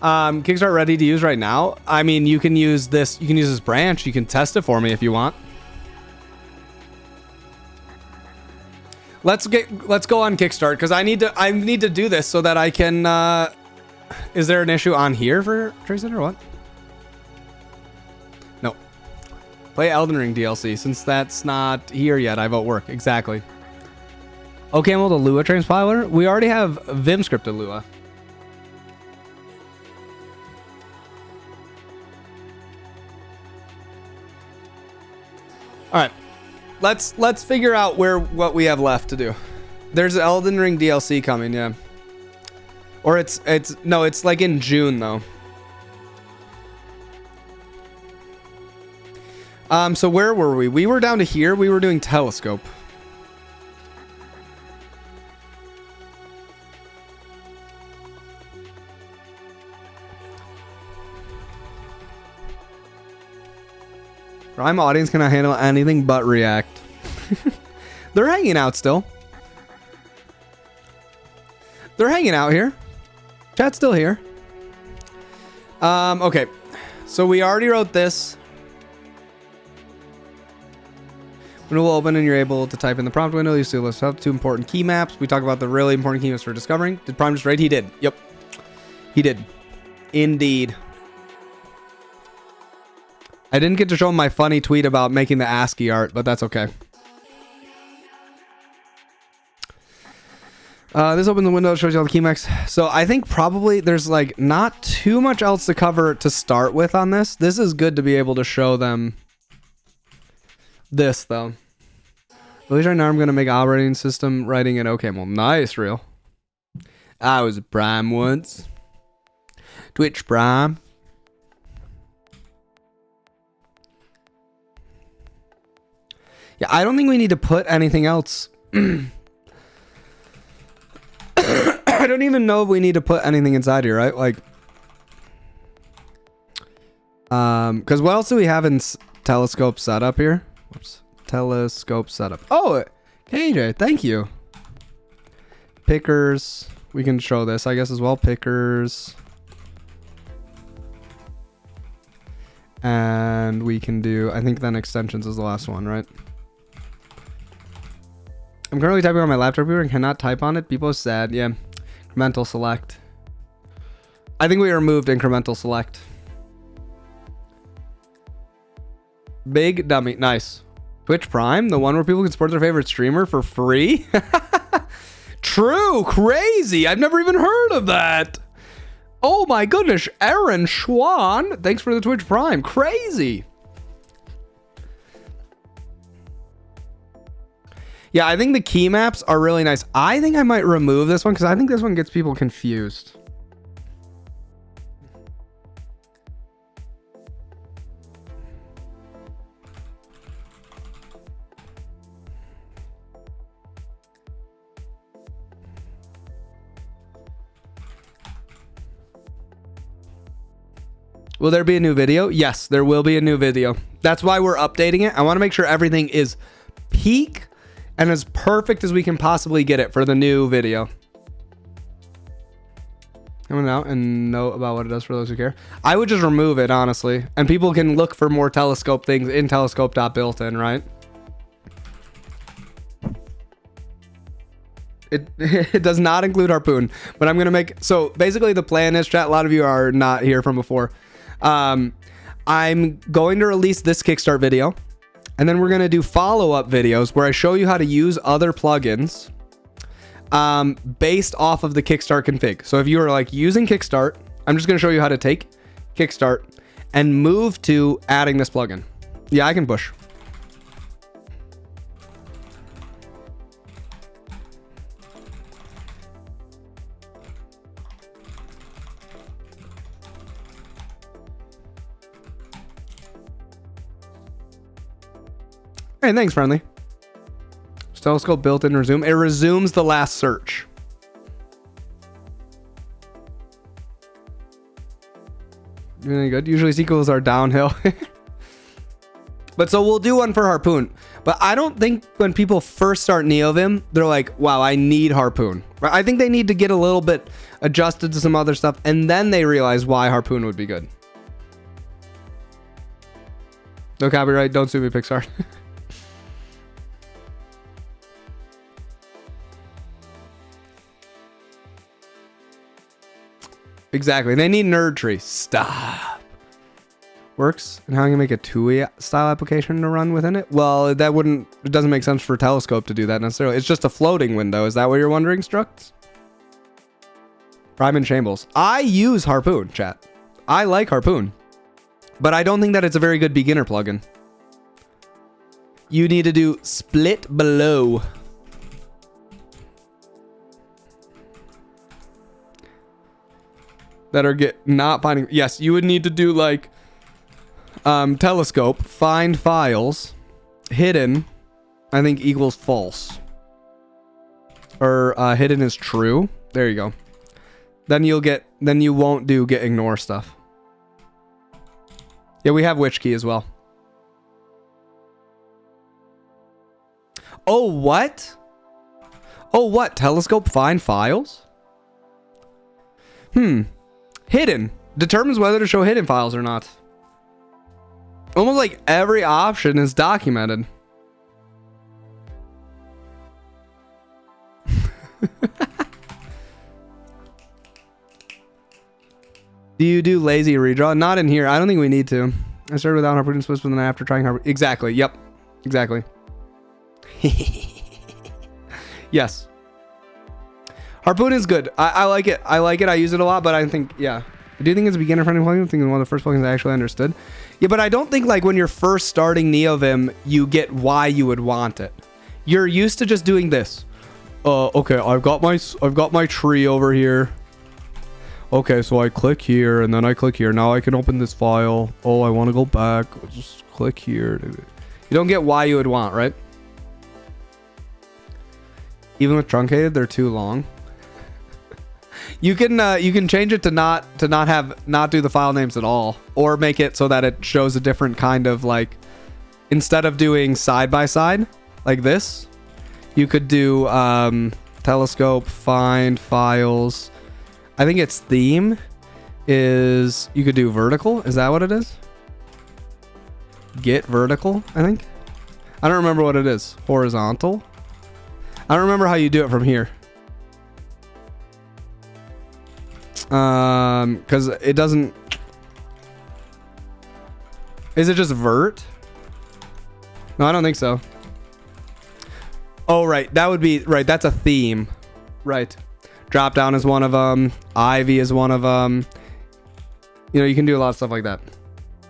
Kickstart ready to use right now. I mean, you can use this. You can use this branch. You can test it for me if you want. Let's go on Kickstart because I need to do this so that I can. Is there an issue on here for Tracing or what? No. Play Elden Ring DLC. Since that's not here yet, I vote work. Exactly. Okay, well, the Lua transpiler. We already have Vim scripted Lua. All right. Let's figure out what we have left to do. There's Elden Ring DLC coming, yeah. Or it's like in June though. So where were we? We were down to here. We were doing Telescope. Prime audience cannot handle anything but React. They're hanging out still. They're hanging out here. Chat's still here. Okay. So we already wrote this. Window will open and you're able to type in the prompt window. You see list up 2 important key maps. We talk about the really important key maps for discovering. Did Prime just raid? He did. Yep. He did. Indeed. I didn't get to show him my funny tweet about making the ASCII art, but that's okay. This opens the window, shows you all the key maps. So I think probably there's like not too much else to cover to start with on this. This is good to be able to show them this though. At least right now I'm going to make operating system writing in OCaml. Nice, real. I was a Prime once. Twitch Prime. Yeah, I don't think we need to put anything else. I don't even know if we need to put anything inside here, right? Like, because what else do we have in Telescope setup here? Whoops. Telescope setup. Oh, KJ, thank you. Pickers. We can show this, I guess, as well. Pickers. And we can do, I think then extensions is the last one, right? I'm currently typing on my laptop here and cannot type on it. People are sad. Yeah. Incremental select. I think we removed incremental select. Big dummy. Nice. Twitch Prime, the one where people can support their favorite streamer for free. True. Crazy. I've never even heard of that. Oh my goodness. Aaron Schwan. Thanks for the Twitch Prime. Crazy. Yeah, I think the key maps are really nice. I think I might remove this one because I think this one gets people confused. Will there be a new video? Yes, there will be a new video. That's why we're updating it. I want to make sure everything is peak and as perfect as we can possibly get it for the new video. Coming out and know about what it does for those who care. I would just remove it, honestly. And people can look for more telescope things in telescope.builtin, right? It does not include harpoon, but I'm going to make... So basically the plan is, chat, a lot of you are not here from before. I'm going to release this Kickstart video. And then we're going to do follow-up videos where I show you how to use other plugins based off of the Kickstart config. So if you are like using Kickstart, I'm just going to show you how to take Kickstart and move to adding this plugin. Yeah, I can push. Hey, thanks, friendly. Telescope built in resume. It resumes the last search. Really good. Usually sequels are downhill. But so we'll do one for harpoon. But I don't think when people first start NeoVim, they're like, wow, I need harpoon. Right? I think they need to get a little bit adjusted to some other stuff, and then they realize why harpoon would be good. No copyright. Don't sue me, Pixar. Exactly. They need nerd tree. Stop. Works. And how can you make a TUI style application to run within it? Well, that wouldn't... It doesn't make sense for Telescope to do that necessarily. It's just a floating window. Is that what you're wondering, Structs? Prime and Shambles. I use Harpoon, chat. I like Harpoon. But I don't think that it's a very good beginner plugin. You need to do split below. That are not finding. Yes, you would need to do like Telescope, find files, hidden, I think equals false. Or hidden is true. There you go. Then you won't do get ignore stuff. Yeah, we have witch key as well. Oh, what? Oh, what? Telescope find files? Hidden determines whether to show hidden files or not. Almost like every option is documented. Do you do lazy redraw? Not in here. I don't think we need to. I started without harpoon splits, but then after trying harpoon. Exactly. Yep. Exactly. Yes. Harpoon is good. I like it. I like it. I use it a lot, but I think, yeah. I do think it's a beginner-friendly plugin. I think it's one of the first plugins I actually understood. Yeah, but I don't think like when you're first starting NeoVim, you get why you would want it. You're used to just doing this. Okay, I've got my tree over here. Okay, so I click here and then I click here. Now I can open this file. Oh, I want to go back. Just click here. You don't get why you would want, right? Even with truncated, they're too long. You can change it to not do the file names at all, or make it so that it shows a different kind of like, instead of doing side by side like this, you could do telescope find files. I think its theme is you could do vertical. Is that what it is? Get vertical, I think. I don't remember what it is. Horizontal. I don't remember how you do it from here. Because it doesn't. Is it just vert? No, I don't think so. Oh, right. That would be right. That's a theme, right? Drop down is one of them. Ivy is one of them. You know, you can do a lot of stuff like that.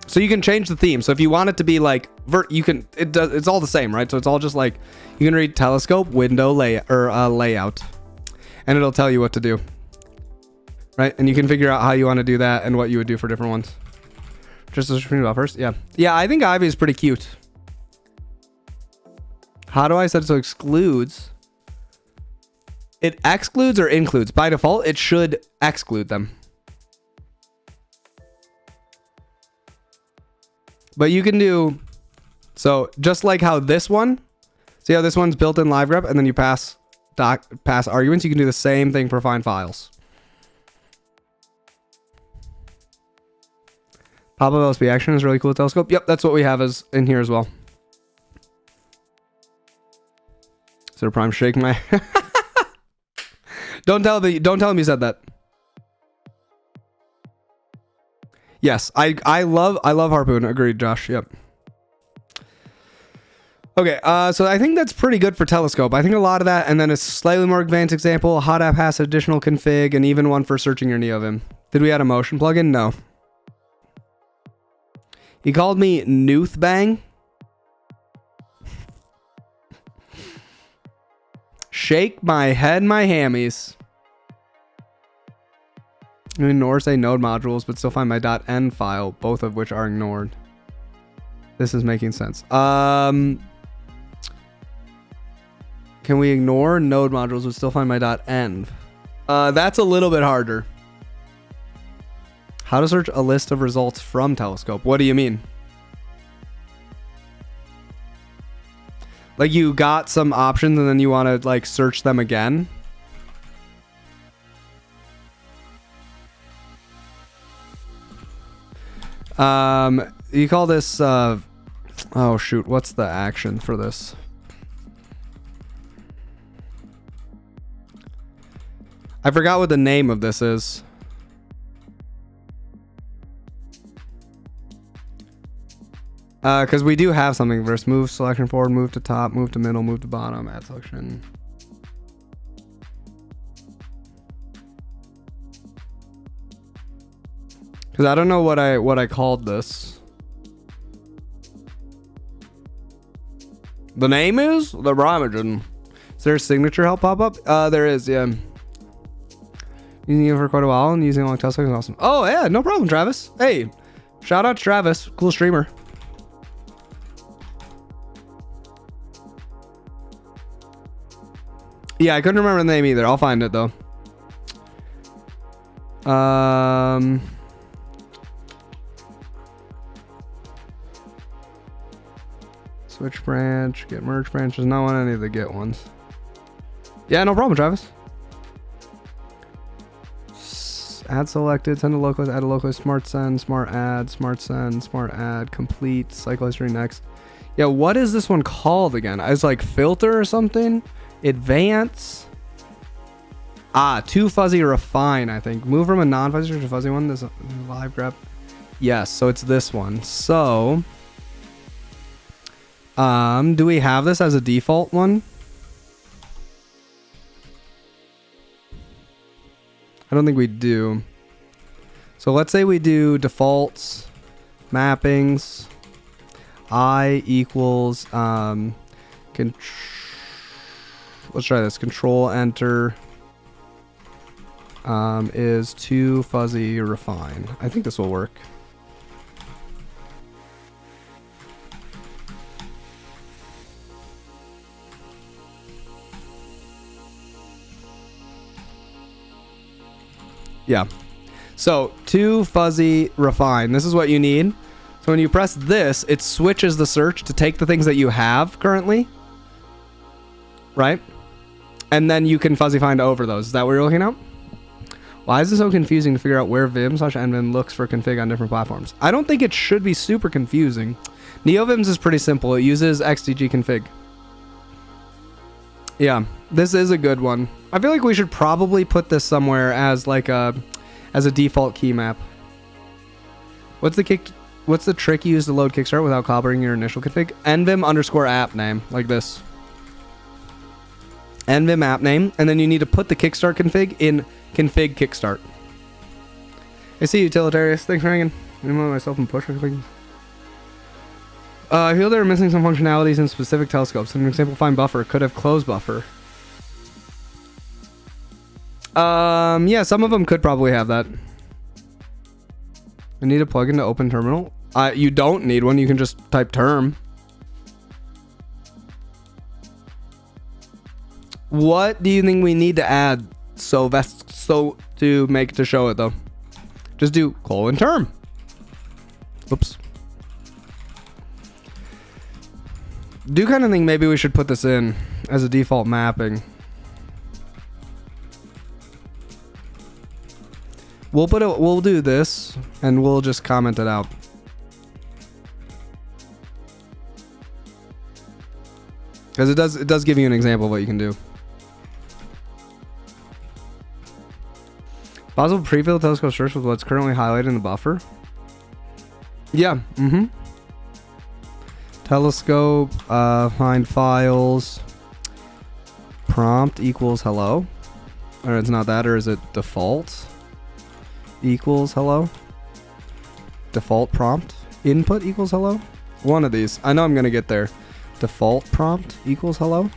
So you can change the theme. So if you want it to be like you can. It's all the same, right? So it's all just like you can read telescope window layout, and it'll tell you what to do. Right, and you can figure out how you want to do that and what you would do for different ones. Just a screen about first, yeah. I think Ivy is pretty cute. How do I set it so it excludes? It excludes or includes? By default, it should exclude them. But you can do, so just like how this one, see how this one's built in live grep and then you pass arguments, you can do the same thing for find files. Pop-up LSP action is really cool with Telescope. Yep, that's what we have as in here as well. So Prime shake my Don't tell him you said that. Yes, I love Harpoon. Agreed, Josh. Yep. Okay, so I think that's pretty good for Telescope. I think a lot of that, and then a slightly more advanced example. Hot app has additional config, and even one for searching your NeoVim. Did we add a motion plugin? No. He called me Noothbang. Shake my head, my hammies. Ignore say node modules, but still find my .n file, both of which are ignored. This is making sense. Can we ignore node modules but still find my .n? That's a little bit harder. How to search a list of results from Telescope. What do you mean? Like you got some options and then you want to like search them again? You call this, oh shoot, what's the action for this? I forgot what the name of this is. Because we do have something for us. Move selection forward, move to top, move to middle, move to bottom, add selection. Because I don't know what I called this. The name is the Rhymogen. Is there a signature help pop up? There is, yeah. Using it for quite a while and using it on Telescope is awesome. Oh yeah, no problem, Travis. Hey, shout out to Travis, cool streamer. Yeah, I couldn't remember the name either. I'll find it though. Switch branch, get merge branch. Does not want any of the get ones. Yeah, no problem, Travis. Add selected, send to localhost, add a localhost, smart send, smart add, smart send, smart add, complete, cycle history next. Yeah, what is this one called again? It's like filter or something? Advance. Too fuzzy refine, I think. Move from a non-fuzzy to a fuzzy one. This live grep. Yes, so it's this one. So, do we have this as a default one? I don't think we do. So let's say we do defaults, mappings, I equals, let's try this. Control enter is too fuzzy refine. I think this will work. Yeah. So too fuzzy refine. This is what you need. So when you press this, it switches the search to take the things that you have currently. Right? And then you can fuzzy find over those. Is that what you're looking at? Why is it so confusing to figure out where vim/nvim looks for config on different platforms? I don't think it should be super confusing. NeoVims is pretty simple. It uses xdg config. Yeah, this is a good one. I feel like we should probably put this somewhere as like a default key map. What's the trick you use to load Kickstart without cobbling your initial config? nvim_app name, like this. nvim app name, and then you need to put the Kickstart config in config Kickstart. I see utilitarians. Thanks for hanging. I'm myself and push. I feel they're missing some functionalities in specific telescopes. An example, find buffer could have closed buffer. Yeah, some of them could probably have that. I need a plugin to open terminal. You don't need one. You can just type term. What do you think we need to add to show it though? Just do :term. Oops. Do kind of think maybe we should put this in as a default mapping. We'll do this and we'll just comment it out. Because it does give you an example of what you can do. Possible pre-fill telescope search with what's currently highlighted in the buffer. Yeah. Telescope, find files, prompt equals hello. Or it's not that, or is it default equals hello? Default prompt input equals hello? One of these. I know I'm going to get there. Default prompt equals hello.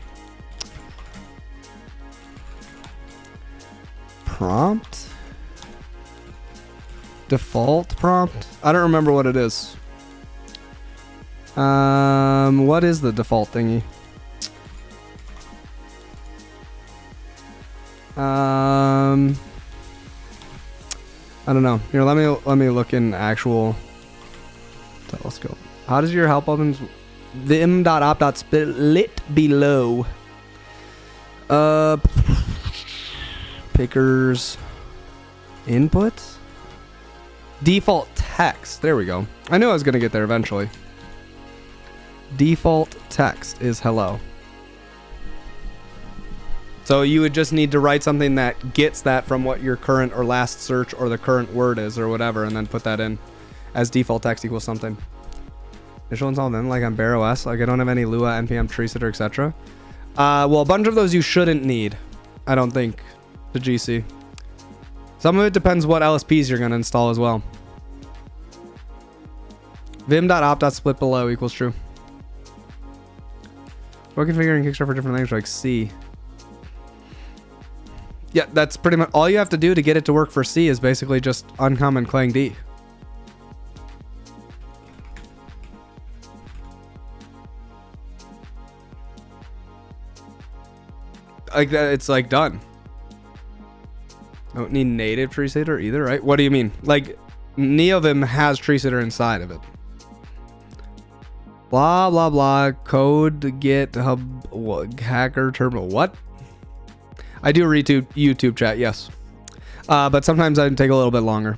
Prompt. Default prompt. I don't remember what it is. What is the default thingy? I don't know. Here, let me look in actual telescope. How does your help buttons vim.op.split below? Pickers input default text. There we go. I knew I was gonna get there eventually. Default text is hello. So you would just need to write something that gets that from what your current or last search or the current word is or whatever, and then put that in as default text equals something. Initial install Vim like on Bear OS. Like I don't have any Lua, npm, treesitter, etc. Well, a bunch of those you shouldn't need. I don't think. The GC. Some of it depends what LSPs you're going to install as well. Vim.op.split below equals true. We're configuring Kickstart for different languages like C. Yeah, that's pretty much all you have to do to get it to work for C is basically just uncommon Clang D. Like that, it's like done. Don't need native treesitter either, right? What do you mean? Like NeoVim has treesitter inside of it. Blah blah blah. Code GitHub hacker terminal. What? I do read YouTube chat, yes. But sometimes I take a little bit longer.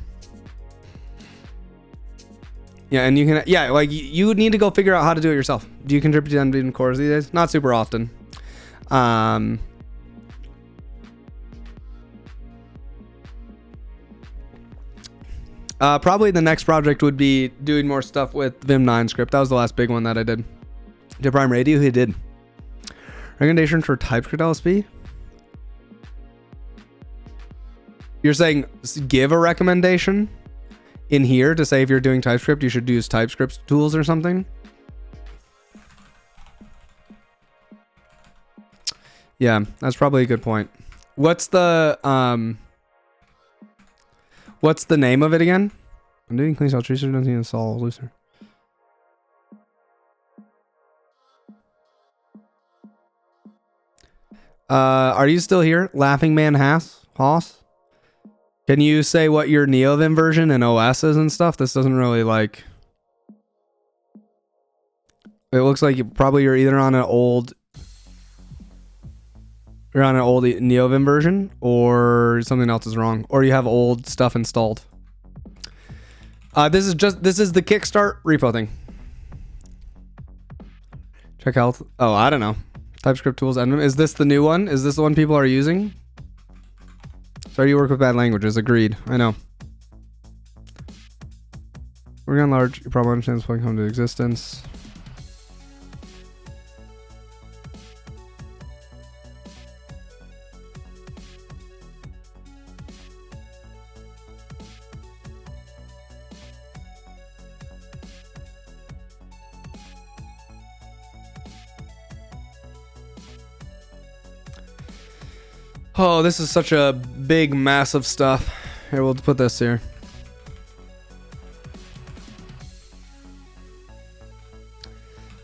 Yeah, and you can, yeah, like you need to go figure out how to do it yourself. Do you contribute to NVIDIA cores these days? Not super often. Probably the next project would be doing more stuff with Vim 9 script. That was the last big one that I did. Did Prime Radio? He did. Recommendation for TypeScript LSP? You're saying give a recommendation in here to say if you're doing TypeScript, you should use TypeScript tools or something? Yeah, that's probably a good point. What's the name of it again? I'm doing clean install tracer, doesn't install looser. Are you still here? Laughing Man Hoss? Can you say what your NeoVim version and OS is and stuff? This doesn't really like... It looks like you're either on an old... You're on an old NeoVim version, or something else is wrong, or you have old stuff installed. This is the Kickstart repo thing. Check health. Oh, I don't know. TypeScript tools. Is this the new one? Is this the one people are using? Sorry, you work with bad languages. Agreed. I know. Working on large, you probably understand this point come to existence. Oh, this is such a big, massive stuff. Here, we'll put this here.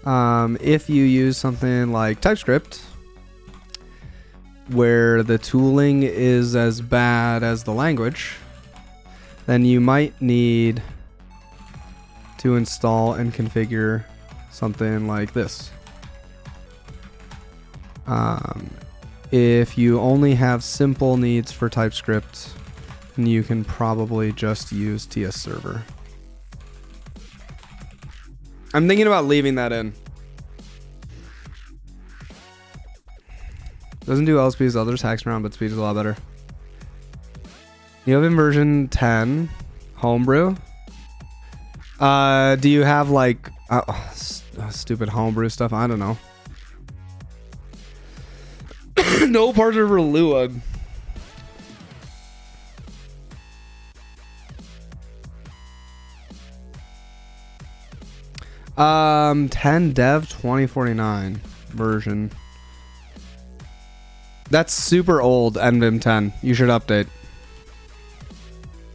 If you use something like TypeScript, where the tooling is as bad as the language, then you might need to install and configure something like this. If you only have simple needs for TypeScript, then you can probably just use TS Server. I'm thinking about leaving that in. Doesn't do LSP as others, hacks around, but speed is a lot better. NeoVim version 10, homebrew. Do you have like stupid homebrew stuff? I don't know. No parts over Lua. Um, 10 dev 2049 version. That's super old. NVim 10. You should update.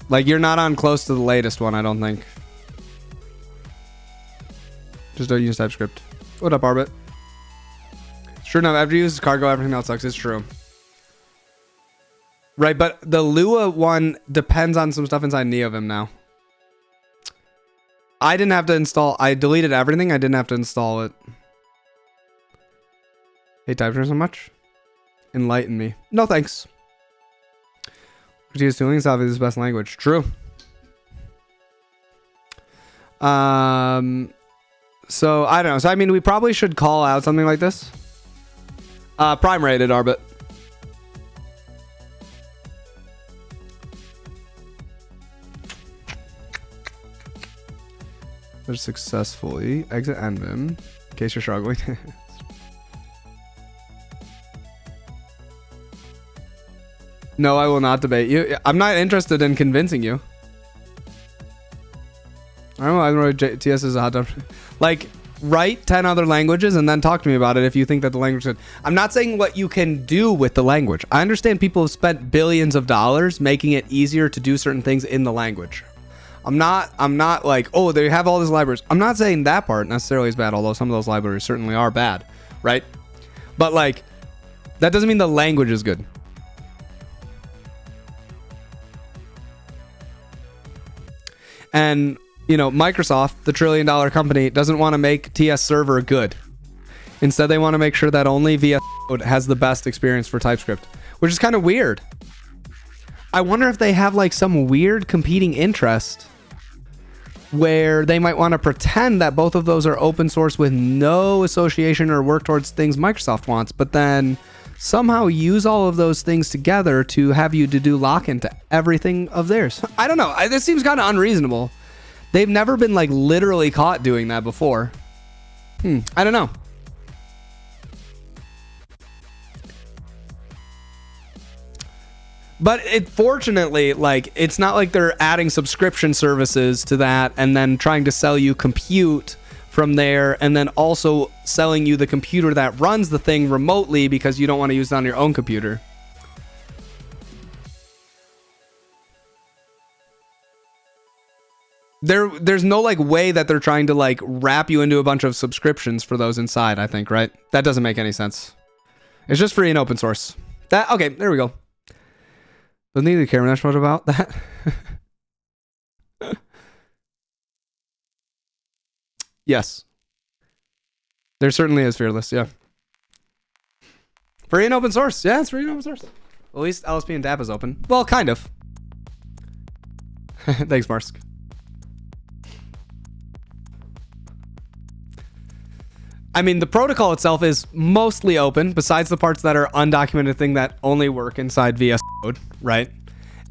Like, you're not on close to the latest one, I don't think. Just don't use TypeScript. What up, Arbit? Sure enough, after you use cargo, everything else sucks. It's true. Right, but the Lua one depends on some stuff inside NeoVim now. I didn't have to install... I deleted everything. I didn't have to install it. Hate TypeScript so much? Enlighten me. No, thanks. Continuous tooling is obviously the best language. True. So, I don't know. So, I mean, we probably should call out something like this. Prime rated, Arbit. They're successfully exit NVim, in case you're struggling. No, I will not debate you. I'm not interested in convincing you. I don't know. TS is a hot dog. Like, write 10 other languages and then talk to me about it if you think that the language is good. I'm not saying what you can do with the language. I understand people have spent billions of dollars making it easier to do certain things in the language. I'm not like, oh, they have all these libraries. I'm not saying that part necessarily is bad, although some of those libraries certainly are bad, right? But like, that doesn't mean the language is good. And, you know, Microsoft, the $1 trillion company, doesn't want to make TS Server good. Instead, they want to make sure that only VS Code has the best experience for TypeScript, which is kind of weird. I wonder if they have like some weird competing interest where they might want to pretend that both of those are open source with no association or work towards things Microsoft wants, but then somehow use all of those things together to have you to do lock-in to everything of theirs. I don't know. This seems kind of unreasonable. They've never been like literally caught doing that before. I don't know. But fortunately, like, it's not like they're adding subscription services to that and then trying to sell you compute from there and then also selling you the computer that runs the thing remotely because you don't want to use it on your own computer. There's no like way that they're trying to like wrap you into a bunch of subscriptions for those inside, I think, right? That doesn't make any sense. It's just free and open source. Okay, there we go. Doesn't need to care much about that. Yes. There certainly is Fearless, yeah. Free and open source. Yeah, it's free and open source. At least LSP and DApp is open. Well, kind of. Thanks, Marsk. I mean, the protocol itself is mostly open, besides the parts that are undocumented thing that only work inside VS Code, right?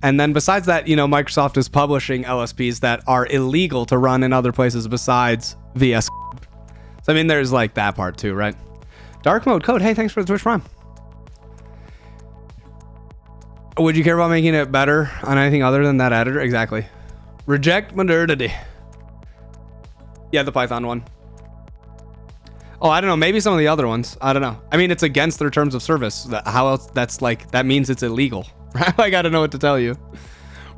And then besides that, you know, Microsoft is publishing LSPs that are illegal to run in other places besides VS Code. So, I mean, there's like that part too, right? Dark mode code. Hey, thanks for the Twitch Prime. Would you care about making it better on anything other than that editor? Exactly. Reject modernity. Yeah, the Python one. Oh, I don't know. Maybe some of the other ones. I don't know. I mean, it's against their terms of service. How else? That's like, that means it's illegal, right? I got to know what to tell you,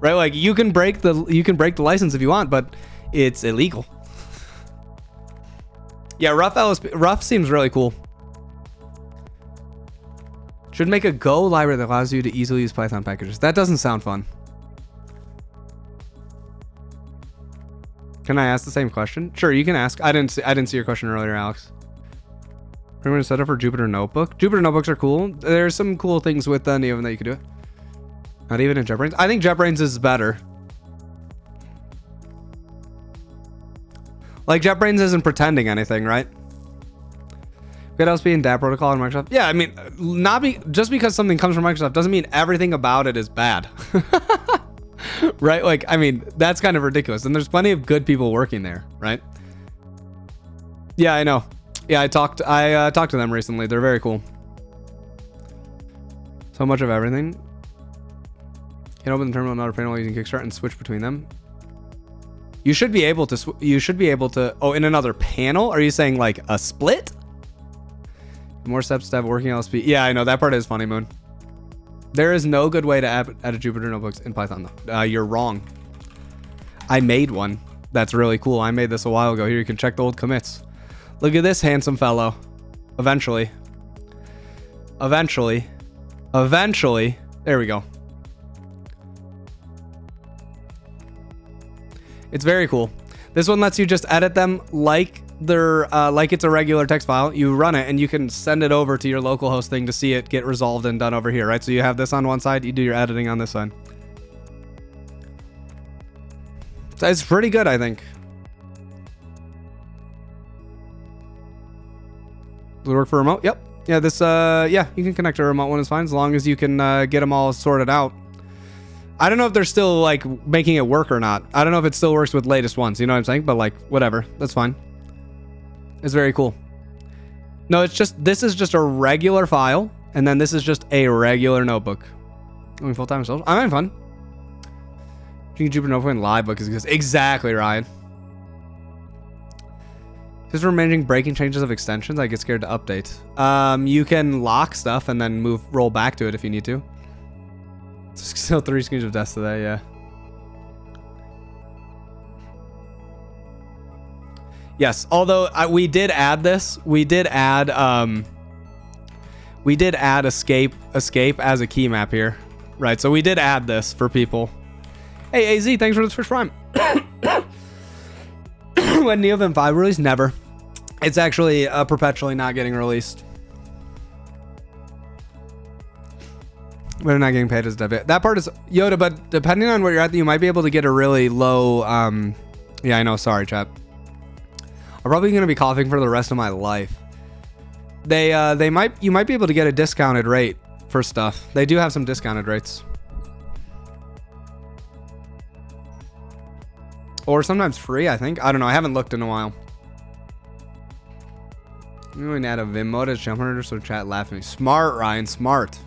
right? Like you can break the license if you want, but it's illegal. Yeah, Rough seems really cool. Should make a Go library that allows you to easily use Python packages. That doesn't sound fun. Can I ask the same question? Sure, you can ask. I didn't see your question earlier, Alex. We're going to set up for Jupyter Notebook. Jupyter Notebooks are cool. There's some cool things with Neovan that you can do it. Not even in JetBrains. I think JetBrains is better. Like JetBrains isn't pretending anything, right? Good LSP and DApp protocol on Microsoft. Yeah, I mean, just because something comes from Microsoft doesn't mean everything about it is bad. Right? Like, I mean, that's kind of ridiculous. And there's plenty of good people working there, right? Yeah, I know. Yeah, I talked to them recently. They're very cool. So much of everything. Can open the terminal on another panel using Kickstart and switch between them. You should be able to. Oh, in another panel? Are you saying like a split? More steps to have working LSP. Yeah, I know that part is funny, Moon. There is no good way to add a Jupyter Notebooks in Python though. You're wrong. I made one. That's really cool. I made this a while ago. Here, you can check the old commits. Look at this handsome fellow. Eventually. There we go. It's very cool. This one lets you just edit them like they're like it's a regular text file. You run it and you can send it over to your local host thing to see it get resolved and done over here, right? So you have this on one side, you do your editing on this side. So it's pretty good, I think. Does it work for remote? Yep. Yeah, this yeah, you can connect to a remote one, is fine as long as you can get them all sorted out. I don't know if they're still like making it work or not. I don't know if it still works with latest ones, you know what I'm saying? But like, whatever, that's fine. It's very cool. No, it's just, this is just a regular file, and then this is just a regular notebook. I mean, full-time social. I'm having fun. You can Jupyter Notebook and live book is good. Exactly, Ryan. Just for managing breaking changes of extensions, I get scared to update. You can lock stuff and then roll back to it if you need to. Still 3 screens of death today, yeah. Yes, although we did add this. We did add escape as a key map here. Right, so we did add this for people. Hey, AZ, thanks for the Twitch Prime. When Neovan 5 released? Never. It's actually perpetually not getting released. We're not getting paid as debit. That part is Yoda, but depending on where you're at, you might be able to get a really low. Yeah, I know. Sorry, chat. I'm probably going to be coughing for the rest of my life. you might be able to get a discounted rate for stuff. They do have some discounted rates. Or sometimes free, I think. I don't know. I haven't looked in a while. I'm going to add a Vim mode as jump monitor so chat laughing. Smart, Ryan. Smart.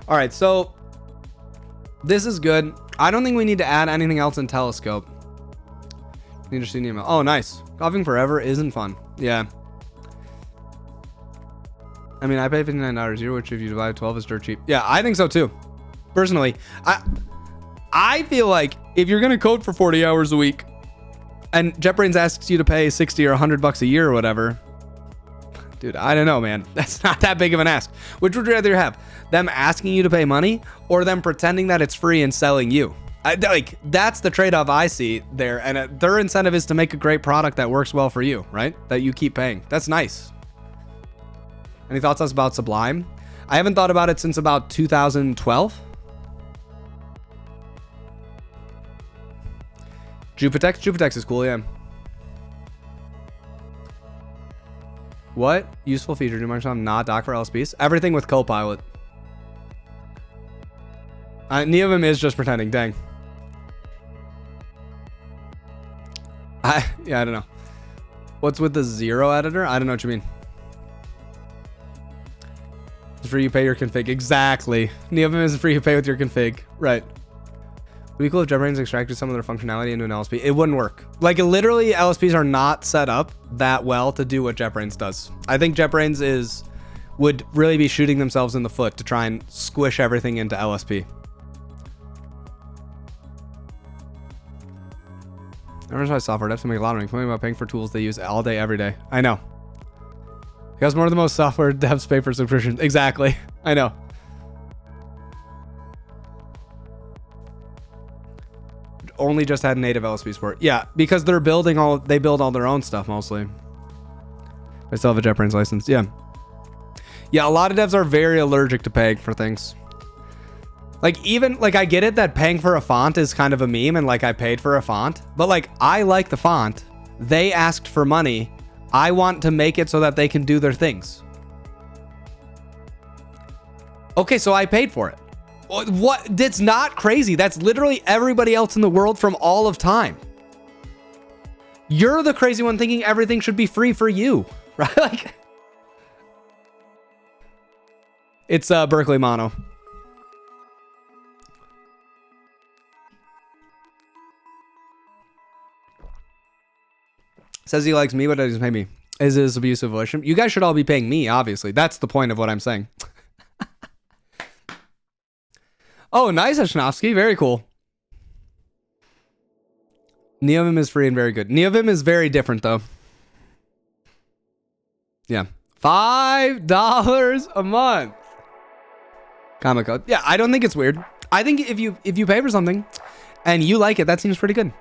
All right, so this is good. I don't think we need to add anything else in Telescope. Need to see an email. Oh, nice. Coughing forever isn't fun. Yeah. I mean, I pay $59 a year, which if you divide 12 is dirt cheap. Yeah, I think so too. Personally, I feel like if you're gonna code for 40 hours a week, and JetBrains asks you to pay 60 or $100 a year or whatever, dude, I don't know, man. That's not that big of an ask. Which would you rather have? Them asking you to pay money or them pretending that it's free and selling you? Like, that's the trade-off I see there. And their incentive is to make a great product that works well for you, right? That you keep paying. That's nice. Any thoughts about Sublime? I haven't thought about it since about 2012. Jupitex is cool, yeah. What useful feature do Microsoft not dock for LSPs? Everything with Copilot. Neovim is just pretending. Dang. I don't know. What's with the zero editor? I don't know what you mean. It's free, you pay your config. Exactly. Neovim is free, you pay with your config. Right. Would be cool if JetBrains extracted some of their functionality into an LSP. It wouldn't work. Like, literally, LSPs are not set up that well to do what JetBrains does. I think JetBrains would really be shooting themselves in the foot to try and squish everything into LSP. Enterprise software devs can make a lot of money. Complaining about paying for tools they use all day, every day. I know. Because more than most software devs pay for subscriptions. Exactly. I know. Only just had native LSP support. Yeah, because they build all their own stuff mostly. I still have a JetBrains license. Yeah. Yeah, a lot of devs are very allergic to paying for things. Like, even, like, I get it that paying for a font is kind of a meme and, like, I paid for a font. But, like, I like the font. They asked for money. I want to make it so that they can do their things. Okay, so I paid for it. What? That's not crazy. That's literally everybody else in the world from all of time. You're the crazy one thinking everything should be free for you, right? Like, it's Berkeley Mono. Says he likes me, but doesn't pay me. Is this abusive relationship? You guys should all be paying me, obviously. That's the point of what I'm saying. Oh, nice, Ashnovsky. Very cool. Neovim is free and very good. Neovim is very different, though. Yeah. $5 a month. Comic code. Yeah, I don't think it's weird. I think if you pay for something and you like it, that seems pretty good.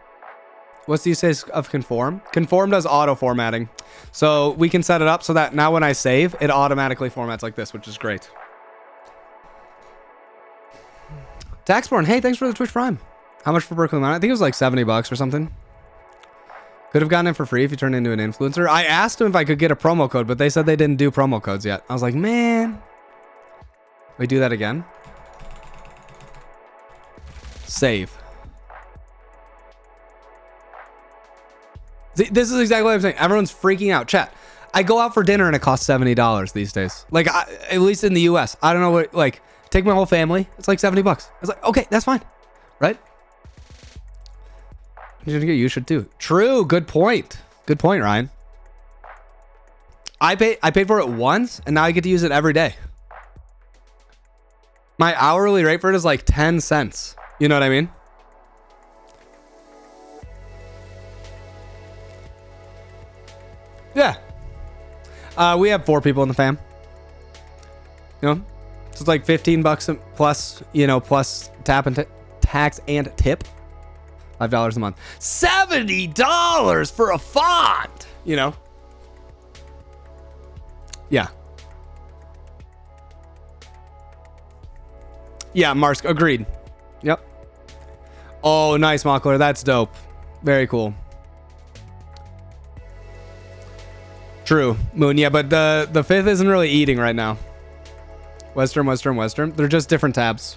What's the use of conform? Conform does auto formatting. So we can set it up so that now when I save, it automatically formats like this, which is great. Taxborn, hey, thanks for the Twitch Prime. How much for Berkeley Mountain? I think it was like $70 or something. Could have gotten it for free if you turned into an influencer. I asked them if I could get a promo code, but they said they didn't do promo codes yet. I was like, man. We do that again. Save. See, this is exactly what I'm saying. Everyone's freaking out. Chat. I go out for dinner and it costs $70 these days. Like, at least in the US. I don't know what, like, take my whole family. It's like $70. I was like, okay, that's fine. Right? You should too. True. Good point. Good point, Ryan. I paid for it once and now I get to use it every day. My hourly rate for it is like 10 cents. You know what I mean? Yeah. We have 4 people in the fam. You know? So it's like $15 plus, you know, plus tax and tip. $5 a month. $70 for a font, you know? Yeah. Yeah, Marsk, agreed. Yep. Oh, nice, Mockler. That's dope. Very cool. True, Moon. Yeah, but the fifth isn't really eating right now. Western. They're just different tabs.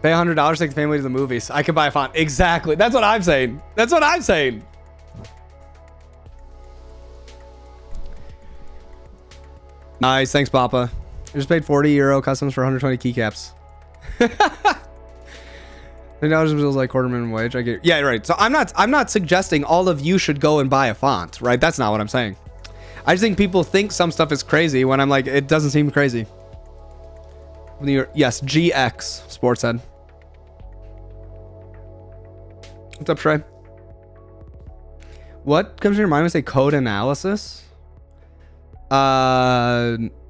Pay $100, take the family to the movies. I could buy a font. Exactly. That's what I'm saying. Nice. Thanks, Papa. I just paid €40 customs for 120 keycaps. $20 bills like quarter minimum wage. I get. Yeah, right. So I'm not suggesting all of you should go and buy a font, right? That's not what I'm saying. I just think people think some stuff is crazy when I'm like, it doesn't seem crazy. Yes, GX Sports Ed. What's up, Trey? What comes to your mind when you say code analysis?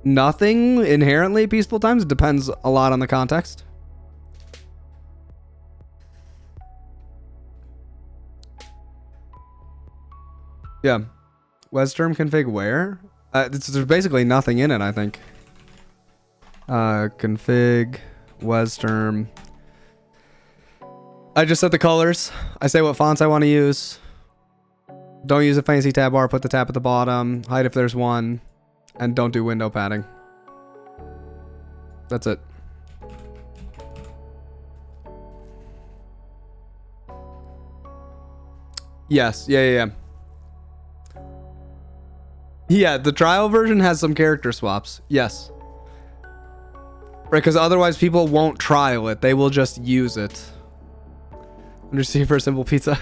Nothing inherently peaceful times. It depends a lot on the context. Yeah. Western config where? There's basically nothing in it, I think. Config Western. I just set the colors. I say what fonts I want to use. Don't use a fancy tab bar. Put the tab at the bottom. Hide if there's one. And don't do window padding. That's it. Yes. Yeah. Yeah, the trial version has some character swaps. Yes. Right, because otherwise people won't trial it. They will just use it. Understand for a simple pizza.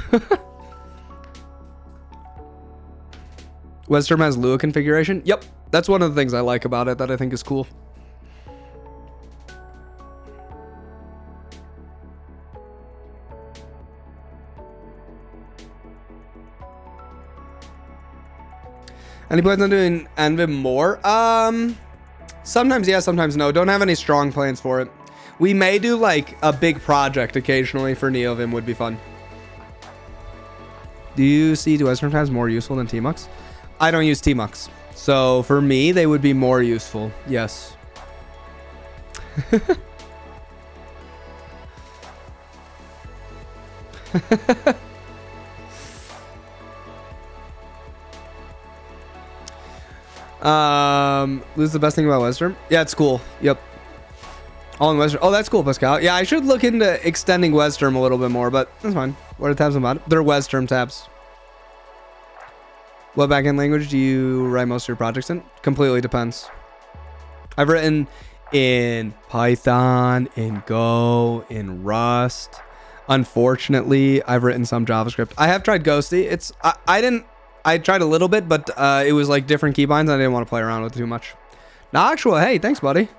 Western has Lua configuration. Yep. That's one of the things I like about it that I think is cool. Any plans on doing Anvim more? Sometimes yes, sometimes no. Don't have any strong plans for it. We may do like a big project occasionally for NeoVim would be fun. Do you see Western tabs more useful than Tmux? I don't use Tmux. So for me, they would be more useful. Yes. This is the best thing about Western. Yeah, it's cool. Yep. All in Western. Oh, that's cool, Pascal. Yeah, I should look into extending Western a little bit more, but that's fine. What are the tabs about? They're Western tabs. What backend language do you write most of your projects in? Completely depends. I've written in Python, in Go, in Rust. Unfortunately, I've written some JavaScript. I have tried Ghosty. I tried a little bit, but it was like different keybinds and I didn't want to play around with it too much. Now, actual, hey, thanks, buddy.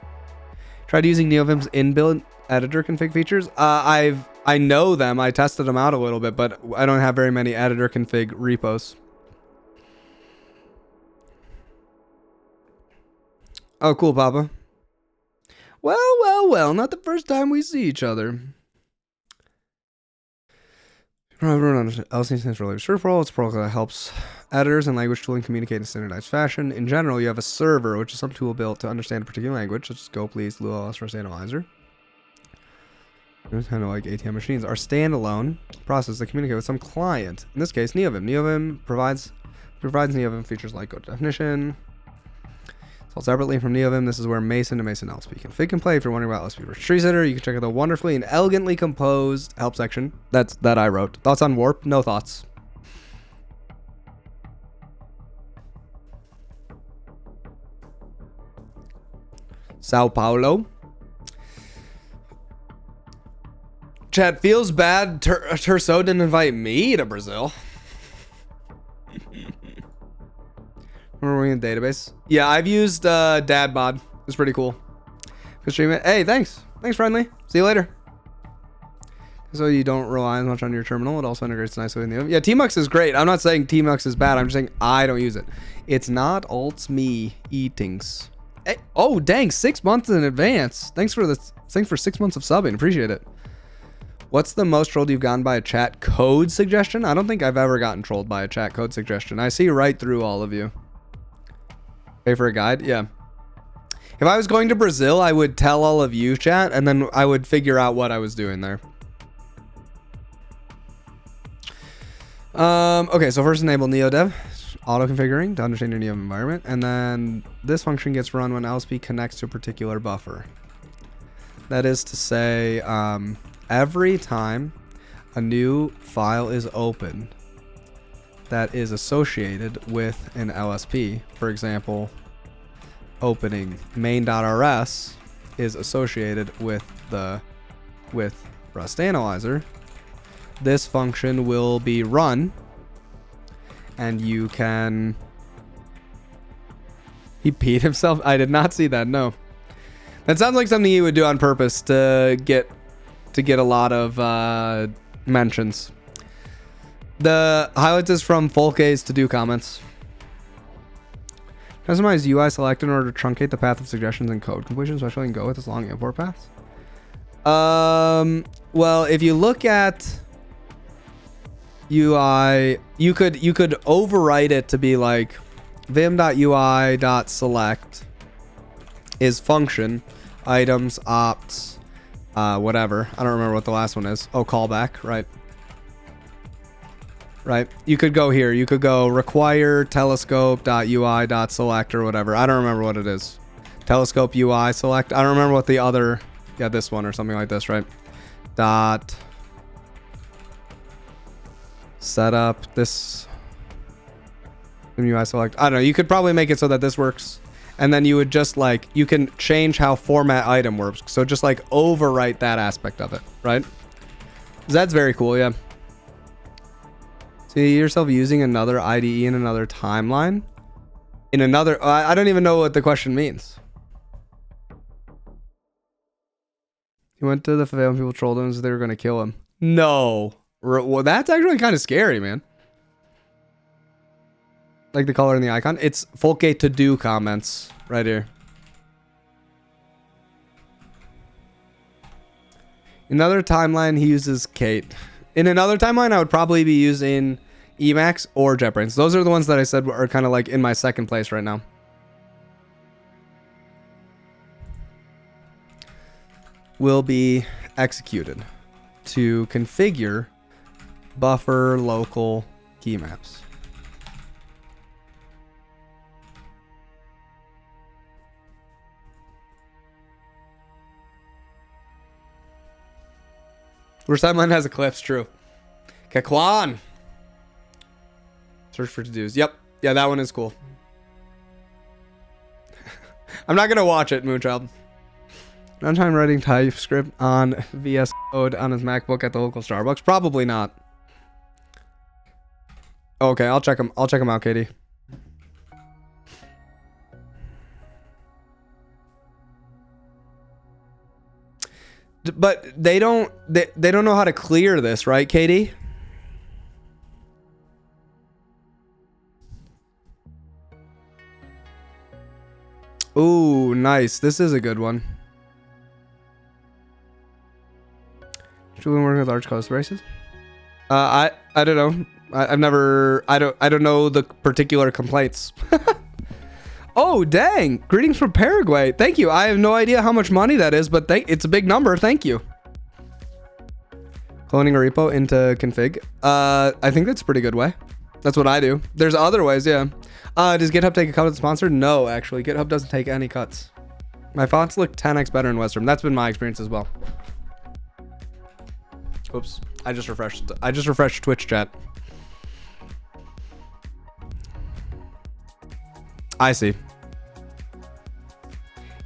Tried using NeoVim's inbuilt editor config features. I know them. I tested them out a little bit, but I don't have very many editor config repos. Oh, cool, Papa. Well, not the first time we see each other. Everyone else stands for language search protocol. It's a protocol that helps editors and language tooling communicate in a standardized fashion. In general, you have a server, which is some tool built to understand a particular language, such as Go, Please, Lua, Source Analyzer. Kind of like ATM machines are standalone processes that communicate with some client. In this case, NeoVim. NeoVim provides NeoVim features like code definition. Sold separately from NeoVim, this is where Mason to Mason LSP config can play. If you're wondering about LSP versus tree sitter, you can check out the wonderfully and elegantly composed help section. That I wrote. Thoughts on Warp? No thoughts. Sao Paulo. Chat, feels bad Terso didn't invite me to Brazil. Remember we in database? Yeah, I've used Dad Mod. It's pretty cool. Good stream it. Hey, thanks. Thanks, friendly. See you later. So you don't rely as much on your terminal. It also integrates nicely in the other. Yeah, Tmux is great. I'm not saying Tmux is bad. I'm just saying I don't use it. It's not alts me eatings. Hey, oh, dang, 6 months in advance. Thanks for 6 months of subbing. Appreciate it. What's the most trolled you've gotten by a chat code suggestion? I don't think I've ever gotten trolled by a chat code suggestion. I see right through all of you. Pay for a guide? Yeah. If I was going to Brazil, I would tell all of you, chat, and then I would figure out what I was doing there. Okay, so first enable NeoDev. auto configuring to understand your NEM environment. And then this function gets run when LSP connects to a particular buffer. That is to say, every time a new file is open that is associated with an LSP, for example, opening main.rs is associated with Rust Analyzer, this function will be run, and you can... He peed himself? I did not see that, no. That sounds like something you would do on purpose to get a lot of mentions. The highlights is from Folke's to do comments. Customize UI select in order to truncate the path of suggestions and code completion, especially in Go with its long import paths. Well, if you look at UI, you could overwrite it to be like vim.ui.select is function items opts whatever. I don't remember what the last one is. Oh, callback, right? Right. You could go here. You could go require telescope.ui.select or whatever. I don't remember what it is. Telescope UI select. I don't remember what the other, yeah, this one or something like this, right? Dot set up this UI select. I don't know. You could probably make it so that this works. And then you would just like, you can change how format item works. So just like overwrite that aspect of it, right? That's very cool, yeah. See yourself using another IDE in another timeline? In another... I don't even know what the question means. He went to the favela and people trolled him as they were going to kill him. No. Well, that's actually kind of scary, man. Like the color in the icon. It's Folke to do comments right here. Another timeline, he uses Kate. In another timeline, I would probably be using Emacs or JetBrains. Those are the ones that I said are kind of like in my second place right now. Will be executed to configure buffer local key maps. First timeline has Eclipse, true. Kakwan. Search for to-dos. Yep. Yeah, that one is cool. I'm not going to watch it, Moonchild. Runtime writing TypeScript on VS Code on his MacBook at the local Starbucks? Probably not. Okay, I'll check him. I'll check him out, Katie. But they don't know how to clear this, right, Katie? Ooh, nice. This is a good one. Should we work with large customer bases? I don't know. I've never. I don't know the particular complaints. Oh, dang. Greetings from Paraguay. Thank you. I have no idea how much money that is, but it's a big number. Thank you. Cloning a repo into config. I think that's a pretty good way. That's what I do. There's other ways, yeah. Does GitHub take a cut of the sponsor? No, actually. GitHub doesn't take any cuts. My fonts look 10x better in Western. That's been my experience as well. Oops. I just refreshed Twitch chat. I see.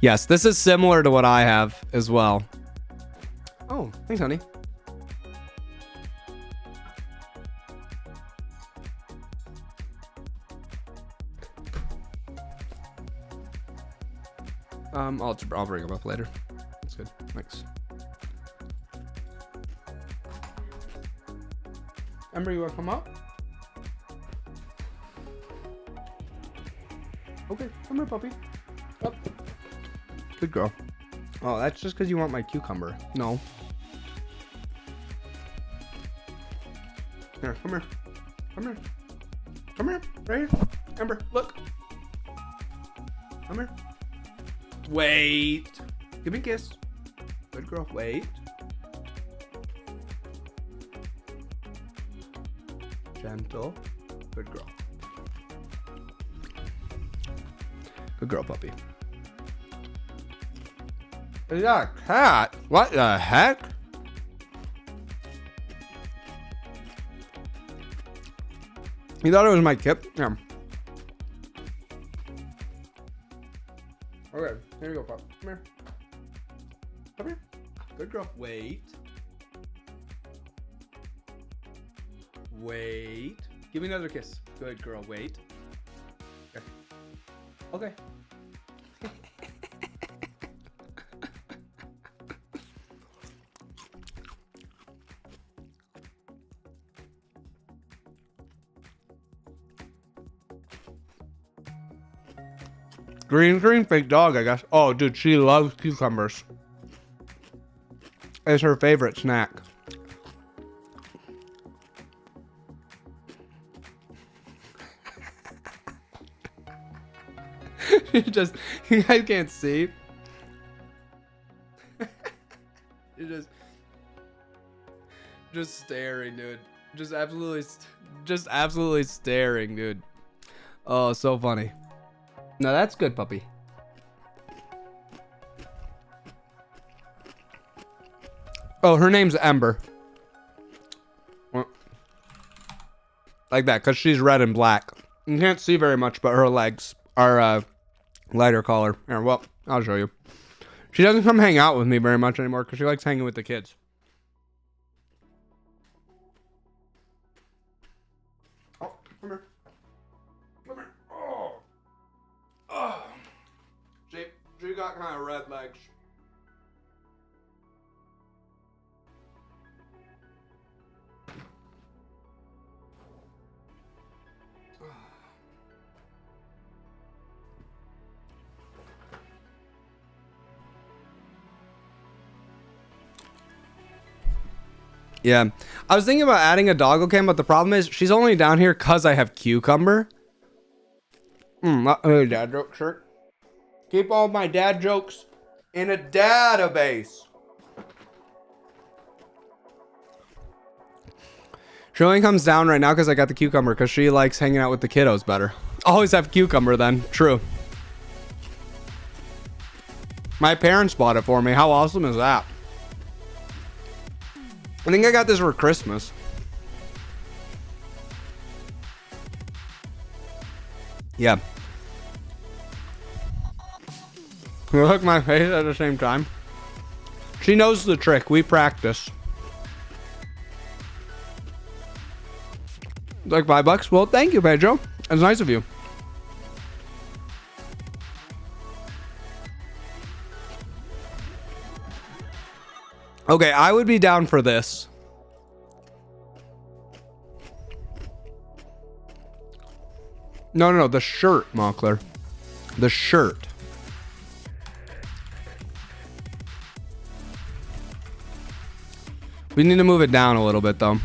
Yes, this is similar to what I have as well. Oh, thanks, honey. I'll bring them up later. That's good. Thanks. Ember, you wanna come up? Okay, come here, puppy. Up. Good girl. Oh, that's just because you want my cucumber. No. Here, come here. Come here. Come here. Right here. Ember, look. Come here. Wait. Give me a kiss. Good girl. Wait. Gentle. Good girl. Good girl, puppy. Is that a cat? What the heck? You thought it was my kip? Yeah. Okay, here you go, pup. Come here. Come here. Good girl. Wait. Wait. Give me another kiss. Good girl. Wait. Okay. Okay. Green fake dog, I guess. Oh, dude, she loves cucumbers. It's her favorite snack. You guys can't see. You're just staring, dude. Just absolutely staring, dude. Oh, so funny. No, that's good, puppy. Oh, her name's Ember. Like that, because she's red and black. You can't see very much, but her legs are lighter color. Here, well, I'll show you. She doesn't come hang out with me very much anymore because she likes hanging with the kids. Oh, come here. Come here. Oh. Oh. She got kind of red legs. Yeah, I was thinking about adding a doggo cam, but the problem is she's only down here because I have cucumber. Dad joke shirt. Keep all my dad jokes in a database. She only comes down right now because I got the cucumber because she likes hanging out with the kiddos better. Always have cucumber then. True. My parents bought it for me. How awesome is that? I think I got this for Christmas. Yeah. You look my face at the same time. She knows the trick. We practice. Like $5? Well, thank you, Pedro. That's nice of you. Okay, I would be down for this. No, the shirt, Mockler. The shirt. We need to move it down a little bit, though.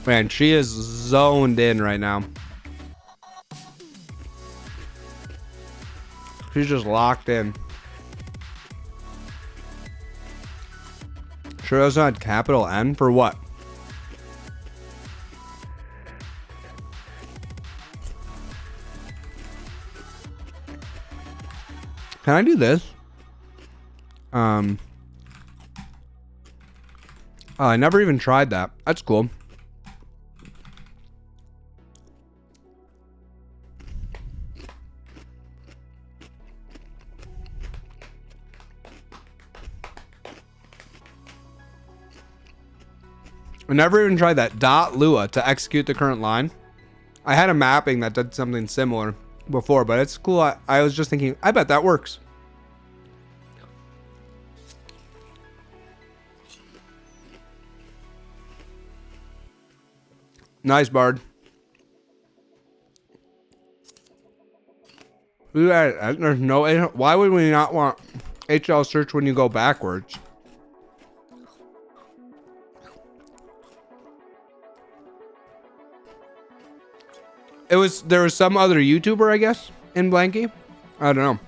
Man, she is zoned in right now. She's just locked in. Sure doesn't have capital N for what? Can I do this? Oh, I never even tried that. That's cool. I never even tried that. .lua to execute the current line. I had a mapping that did something similar before, but it's cool. I was just thinking, I bet that works. Nice, Bard. There's no... Why would we not want HL search when you go backwards? There was some other YouTuber, I guess, in Blanky. I don't know.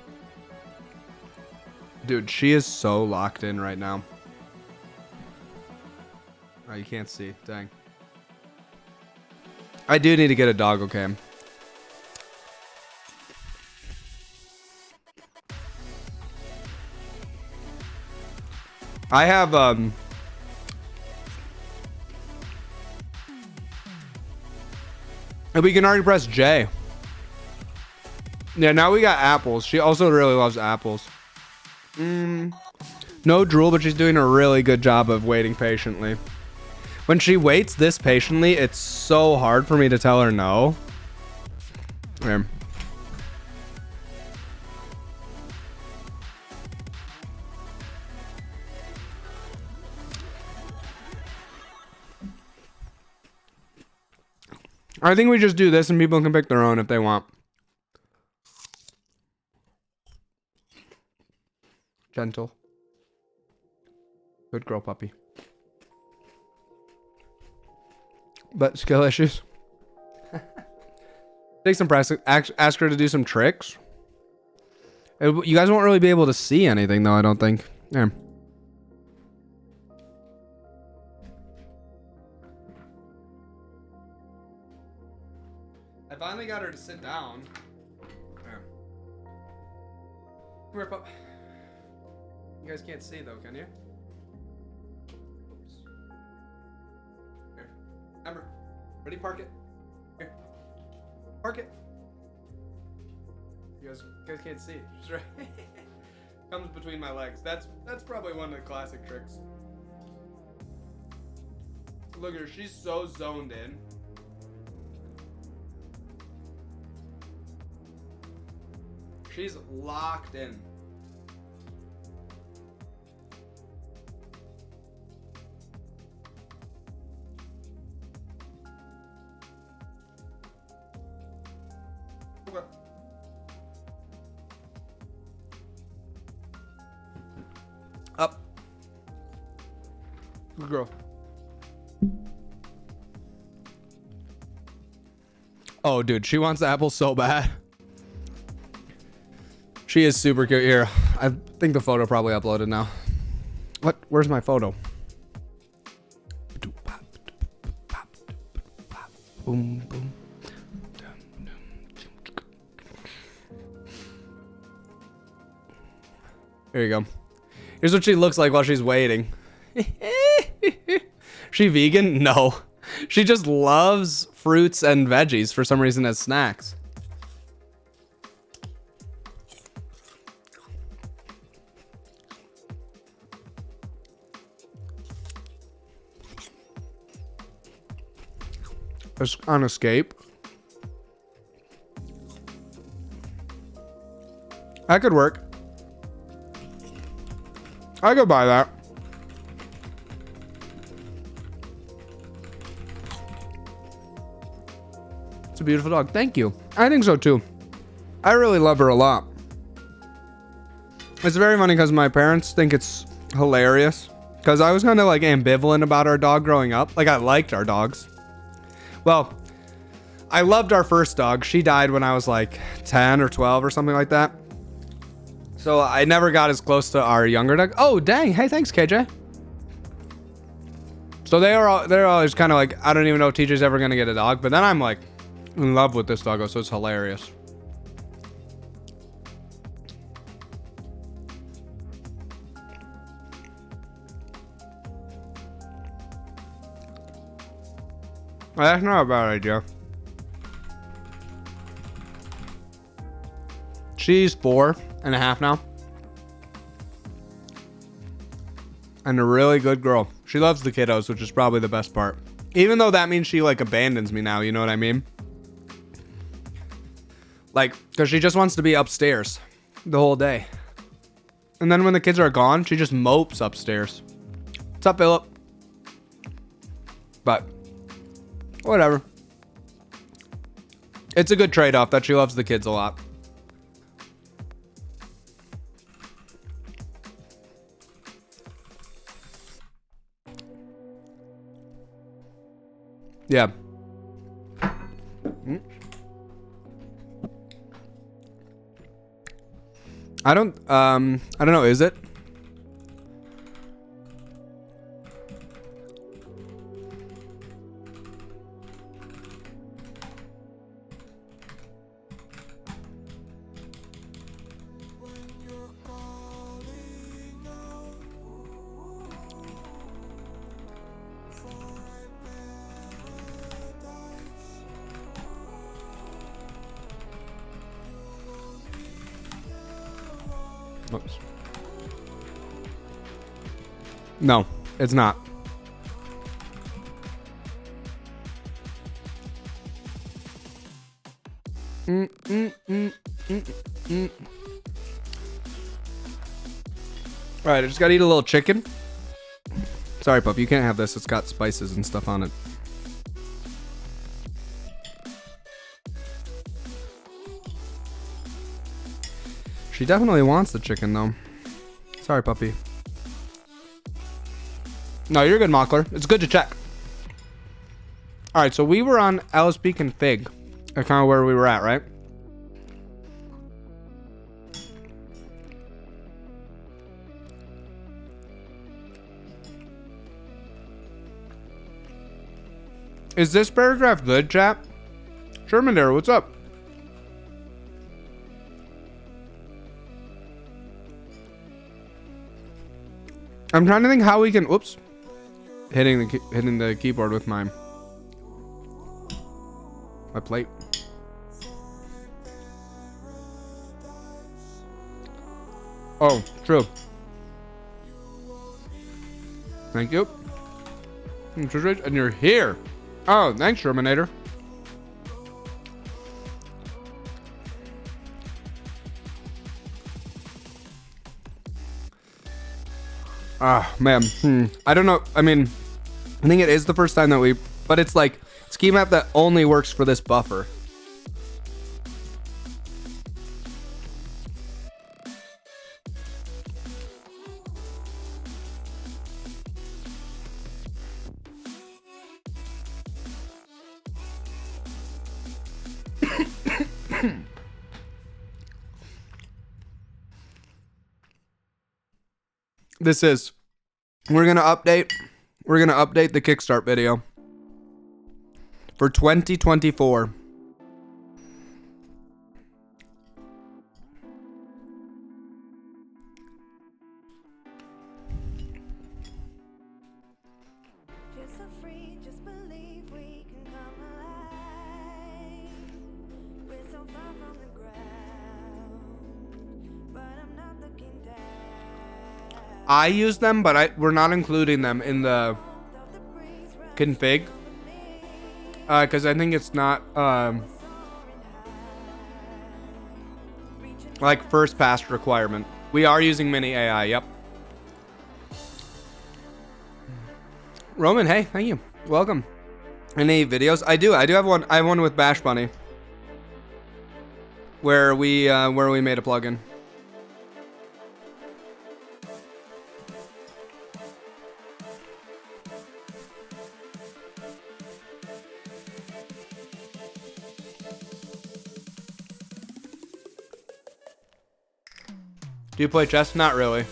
Dude, she is so locked in right now. Oh, you can't see. Dang. I do need to get a doggo cam. I have we can already press J. Yeah, now we got apples. She also really loves apples. No drool, but she's doing a really good job of waiting patiently. When she waits this patiently, it's so hard for me to tell her no. Here. I think we just do this and people can pick their own if they want. Gentle. Good girl, puppy. But skill issues. Take some practice. Ask her to do some tricks. You guys won't really be able to see anything, though, I don't think. Yeah. I finally got her to sit down. There. Come here, pup. You guys can't see, though, can you? Oops. Here. Ember. Ready? Park it. Here. Park it. You guys can't see. She's right. Comes between my legs. That's probably one of the classic tricks. Look at her. She's so zoned in. She's locked in. Okay. Up. Good girl. Oh, dude, she wants the apple so bad. She is super cute. Here, I think the photo probably uploaded now. What? Where's my photo? Boom, boom. There you go. Here's what she looks like while she's waiting. She vegan? No. She just loves fruits and veggies for some reason as snacks. On escape. That could work. I could buy that. It's a beautiful dog. Thank you. I think so too. I really love her a lot. It's very funny because my parents think it's hilarious. Because I was kind of like ambivalent about our dog growing up. Like I liked our dogs. Well, I loved our first dog. She died when I was like 10 or 12 or something like that. So I never got as close to our younger dog. Oh, dang. Hey, thanks, KJ. So they're always kind of like, I don't even know if TJ's ever going to get a dog. But then I'm like in love with this doggo, so it's hilarious. Well, that's not a bad idea. She's 4.5 now. And a really good girl. She loves the kiddos, which is probably the best part. Even though that means she like abandons me now, you know what I mean? Like, because she just wants to be upstairs the whole day. And then when the kids are gone, she just mopes upstairs. What's up, Philip? But whatever. It's a good trade-off that she loves the kids a lot. Yeah. I don't know, is it? Whoops. No, it's not. All right, I just gotta eat a little chicken. Sorry, pup, you can't have this. It's got spices and stuff on it. She definitely wants the chicken, though. Sorry, puppy. No, you're good, Mockler. It's good to check. All right, so we were on LSP config. That's kind of where we were at, right? Is this paragraph good, chat? Sherman there, what's up? I'm trying to think how we can. Whoops, hitting the keyboard with my plate. Oh, true. Thank you. And you're here. Oh, thanks, Terminator. Ah, man. I don't know. I mean, I think it is the first time that we, but it's like ski map that only works for this buffer. We're gonna update the Kickstart video for 2024. I use them, but we're not including them in the config because I think it's not like first pass requirement. We are using mini AI. Yep. Roman, hey, thank you. Welcome. Any videos? I do have one. I have one with Bash Bunny where we made a plugin. Do you play chess? Not really.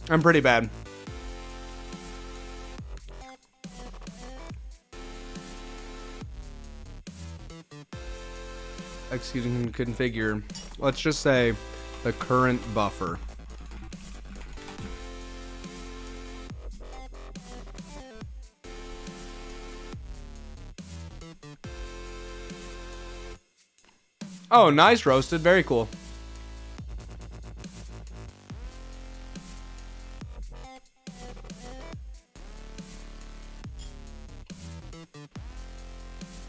I'm pretty bad. Executing configure. Let's just say the current buffer. Oh, nice roasted. Very cool.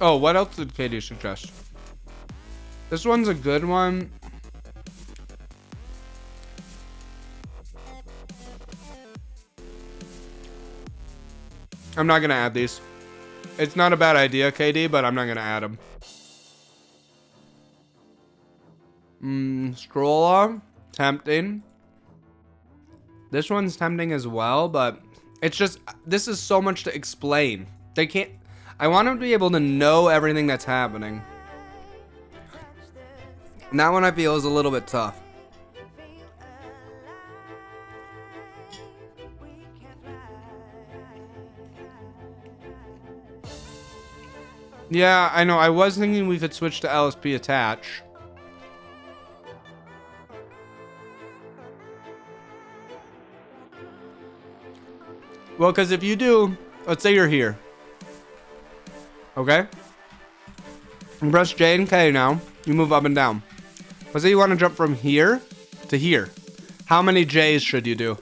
Oh, what else did Katie suggest? This one's a good one. I'm not gonna add these. It's not a bad idea, KD, but I'm not gonna add them. Stroller, tempting. This one's tempting as well, but it's just, this is so much to explain. They can't, I want them to be able to know everything that's happening. And that one I feel is a little bit tough. Yeah, I know. I was thinking we could switch to LSP attach. Well, because if you do, let's say you're here. Okay? You press J and K now. You move up and down. Let's say you want to jump from here to here. How many J's should you do?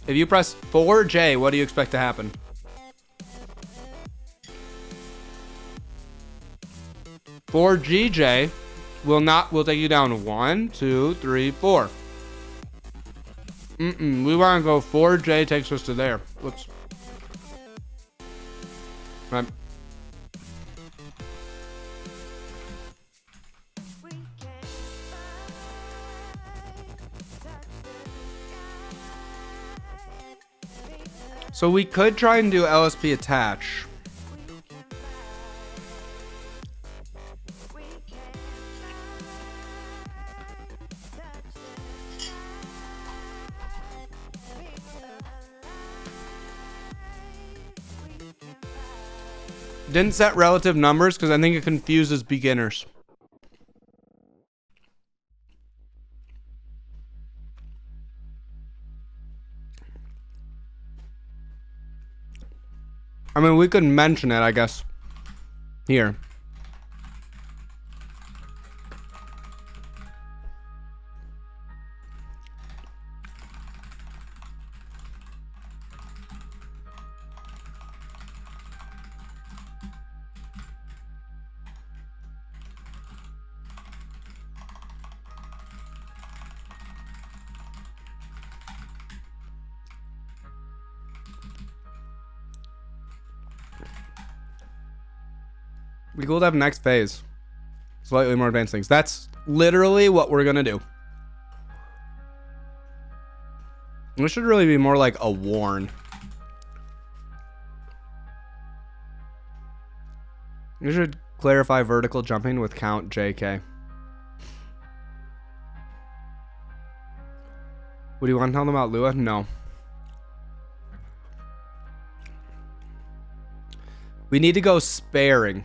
If you press 4J, what do you expect to happen? For GJ will take you down 1, 2, 3, 4. We want to go 4J takes us to there. Whoops. Right. So we could try and do LSP attach. Didn't set relative numbers because I think it confuses beginners. I mean, we could mention it, I guess. Here. Be cool to have next phase. Slightly more advanced things. That's literally what we're gonna do. This should really be more like a warn. You should clarify vertical jumping with count JK. What do you want to tell them about Lua? No. We need to go sparing.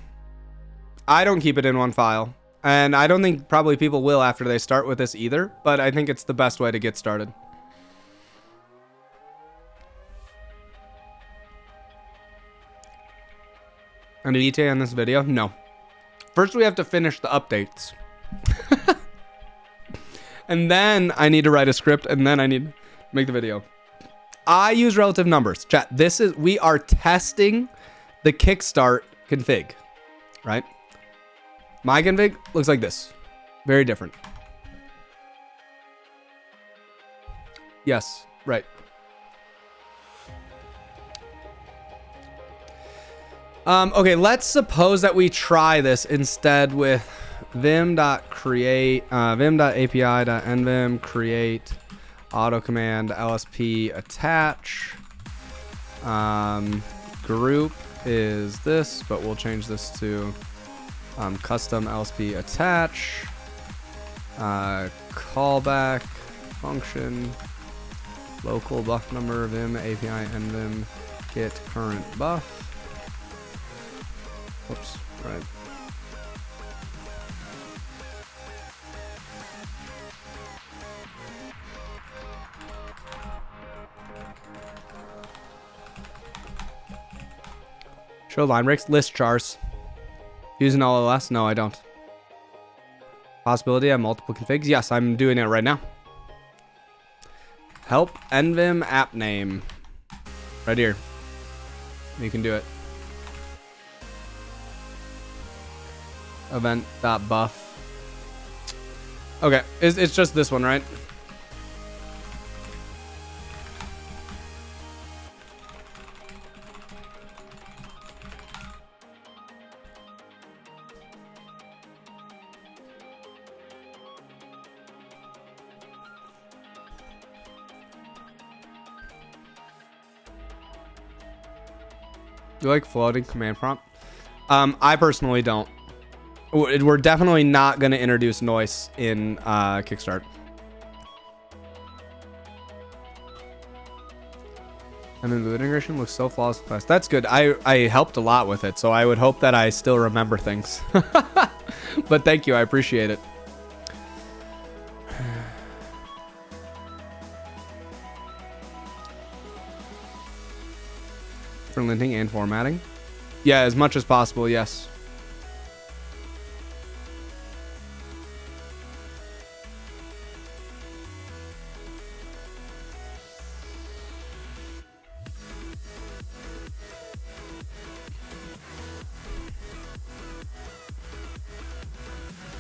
I don't keep it in one file. And I don't think probably people will after they start with this either. But I think it's the best way to get started. Any ETA on this video? No. First we have to finish the updates. And then I need to write a script, and then I need to make the video. I use relative numbers. Chat, we are testing the Kickstart config, right? My config looks like this. Very different. Yes, right. Okay, let's suppose that we try this instead with vim.create, vim.api.nvim create auto command lsp attach. Group is this, but we'll change this to custom lsp attach. Callback function, local buff number, vim api nvim get current buff. Whoops, right. Show line breaks, list chars. Use an LLS? No, I don't. Possibility I have multiple configs? Yes, I'm doing it right now. Help nvim app name. Right here. You can do it. Event.buff. Okay, it's just this one, right? You like floating command prompt? I personally don't. We're definitely not going to introduce noise in Kickstart. And then the integration looks so flawless and fast. That's good. I helped a lot with it, so I would hope that I still remember things. But thank you. I appreciate it. For linting and formatting? Yeah, as much as possible, yes.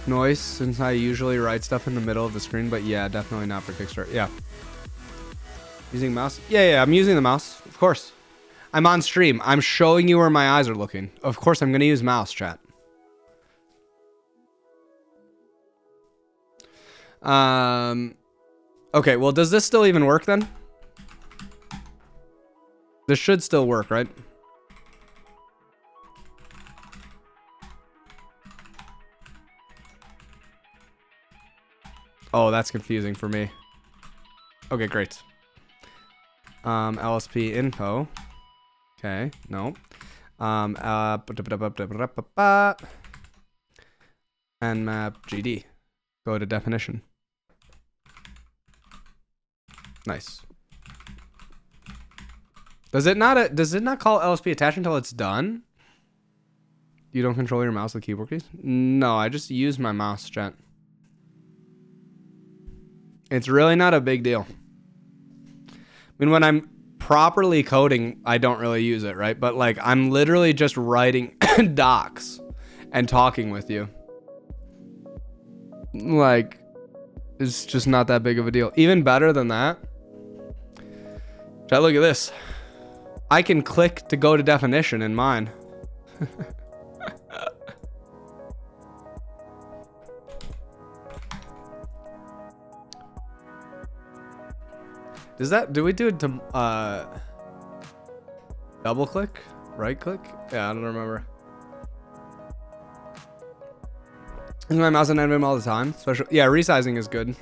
noise since I usually write stuff in the middle of the screen, but yeah, definitely not for Kickstart. Yeah. Using mouse? Yeah, I'm using the mouse. Of course. I'm on stream. I'm showing you where my eyes are looking. Of course, I'm going to use mouse, chat. Okay, well, does this still even work then? This should still work, right? Oh, that's confusing for me. Okay, great. LSP info. Okay, no. And map GD. Go to definition. Nice. Does it not call LSP attach until it's done? You don't control your mouse with keyboard keys? No, I just use my mouse, chat. It's really not a big deal. I mean, when I'm properly coding, I don't really use it, right? But like, I'm literally just writing docs and talking with you. Like, it's just not that big of a deal. Even better than that. Chat, look at this. I can click to go to definition in mine. Do we do it to double click? Right click? Yeah, I don't remember. Use my mouse and anim all the time. Special, yeah, resizing is good.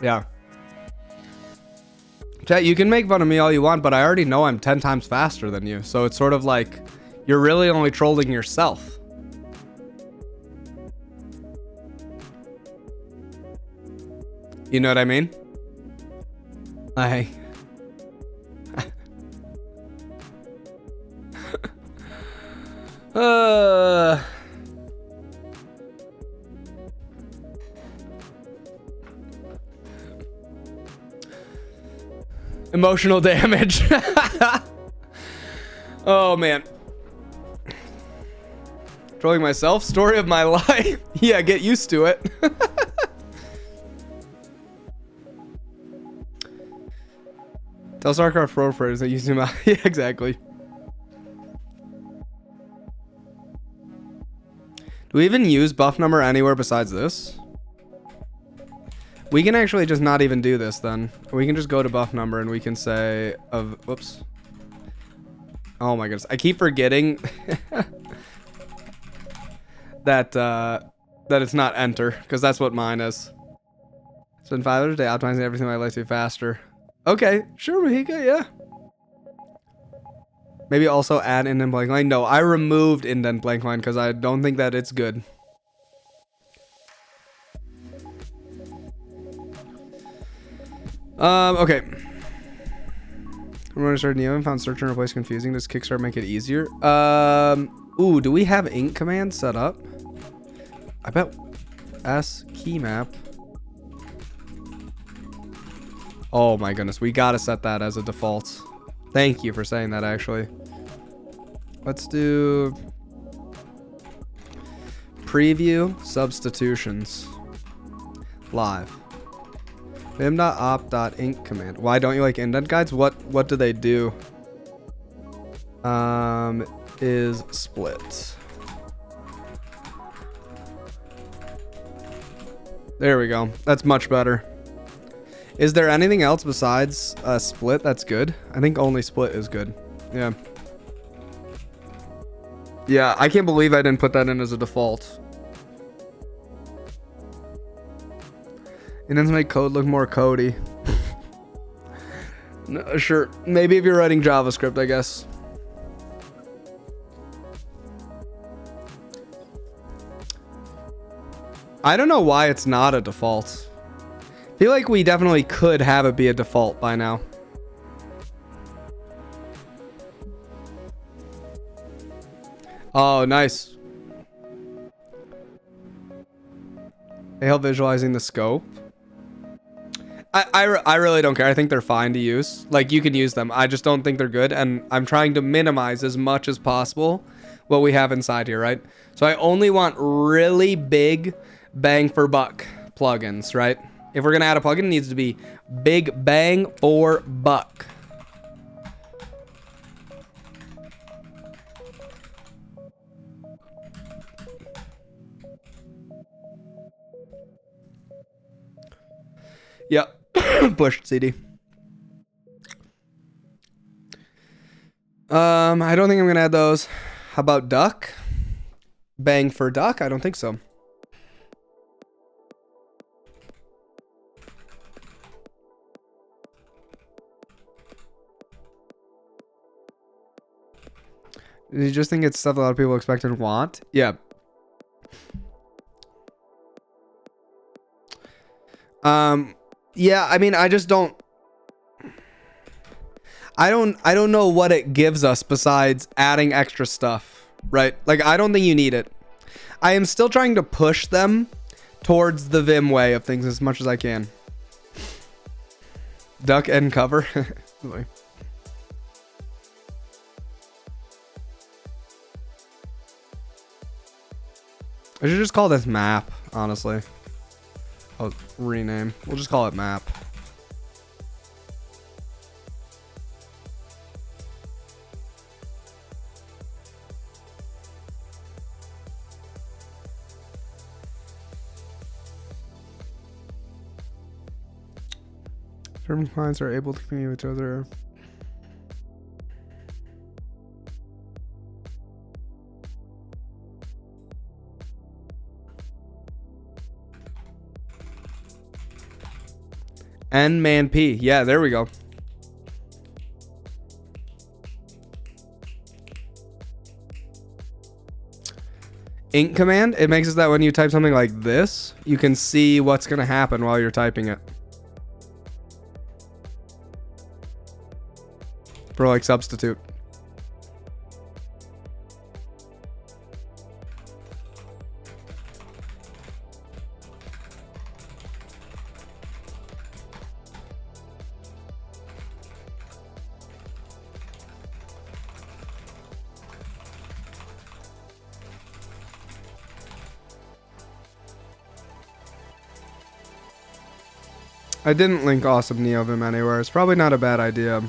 Yeah. Chat, you can make fun of me all you want, but I already know I'm 10 times faster than you. So it's sort of like, you're really only trolling yourself. You know what I mean? Like... Emotional damage. Oh man. Trolling myself? Story of my life. Yeah, get used to it. Tell StarCraft Pro players that use him out. Yeah, exactly. Do we even use buff number anywhere besides this? We can actually just not even do this then. We can just go to buff number and we can say of whoops. Oh my goodness. I keep forgetting that it's not enter, because that's what mine is. Spend 5 hours a day optimizing everything in my life to be faster. Okay, sure, Mahika, yeah. Maybe also add indent blank line. No, I removed indent blank line because I don't think that it's good. Okay. I'm going to start Neo and found search and replace confusing. Does Kickstart make it easier? Ooh, do we have ink command set up? I bet S key map. Oh my goodness, we gotta set that as a default. Thank you for saying that, actually. Let's do preview substitutions live. vim.op.ink command. Why don't you like indent guides? What do they do? Is split. There we go. That's much better. Is there anything else besides split that's good? I think only split is good. Yeah. Yeah, I can't believe I didn't put that in as a default. It doesn't make code look more codey. No, sure. Maybe if you're writing JavaScript, I guess. I don't know why it's not a default. I feel like we definitely could have it be a default by now. Oh, nice. They help visualizing the scope. I really don't care. I think they're fine to use. Like, you can use them. I just don't think they're good, and I'm trying to minimize as much as possible what we have inside here, right? So I only want really big bang for buck plugins, right? If we're gonna add a plugin, it needs to be big bang for buck. Yep. Push CD. I don't think I'm gonna add those. How about duck? Bang for duck? I don't think so. You just think it's stuff a lot of people expect and want? Yeah. Yeah, I mean, I just don't I don't know what it gives us besides adding extra stuff, right? Like, I don't think you need it. I am still trying to push them towards the Vim way of things as much as I can. Duck and cover. I should just call this map, honestly. I'll rename. We'll just call it map. Certain clients are able to communicate with each other. N-man P. Yeah, there we go. Ink command. It makes it that when you type something like this, you can see what's going to happen while you're typing it. For like substitute. I didn't link Awesome NeoVim anywhere. It's probably not a bad idea.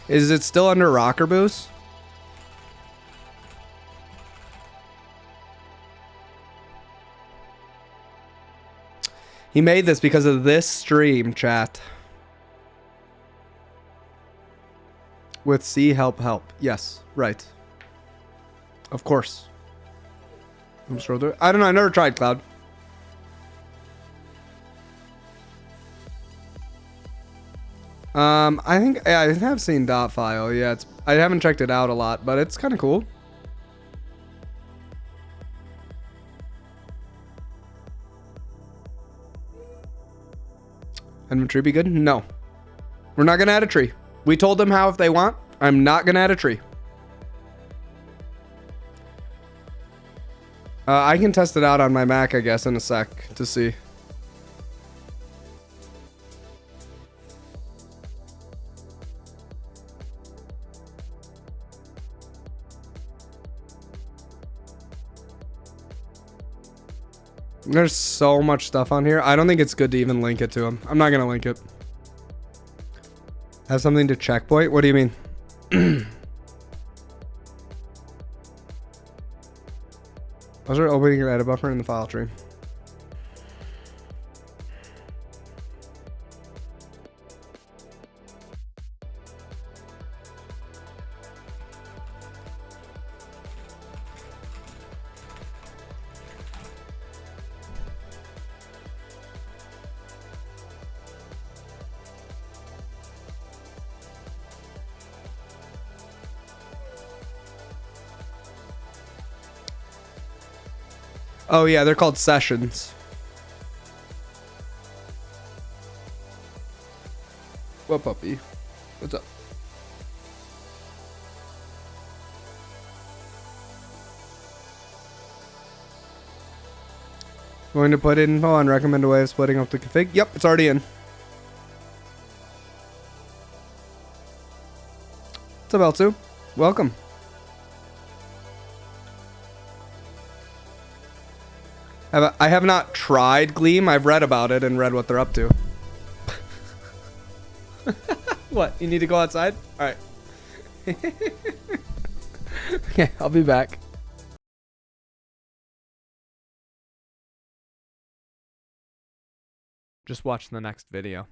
Is it still under Rocker Boost? He made this because of this stream, chat. With C help. Yes, right. Of course. I'm sure there. I don't know. I never tried Cloud. I think I have seen dot file. Yeah, I haven't checked it out a lot, but it's kind of cool. And tree be good? No, we're not gonna add a tree. We told them how if they want. I'm not gonna add a tree. I can test it out on my Mac, I guess, in a sec to see. There's so much stuff on here. I don't think it's good to even link it to him. I'm not going to link it. Have something to checkpoint? What do you mean? Was there opening an edit buffer in the file tree? Oh yeah, they're called sessions. What puppy? What's up? Going to put info on recommended way of splitting up the config. Yep, it's already in. What's up, L2? welcome. I have not tried Gleam. I've read about it and read what they're up to. What? You need to go outside? All right. Okay, I'll be back. Just watch the next video.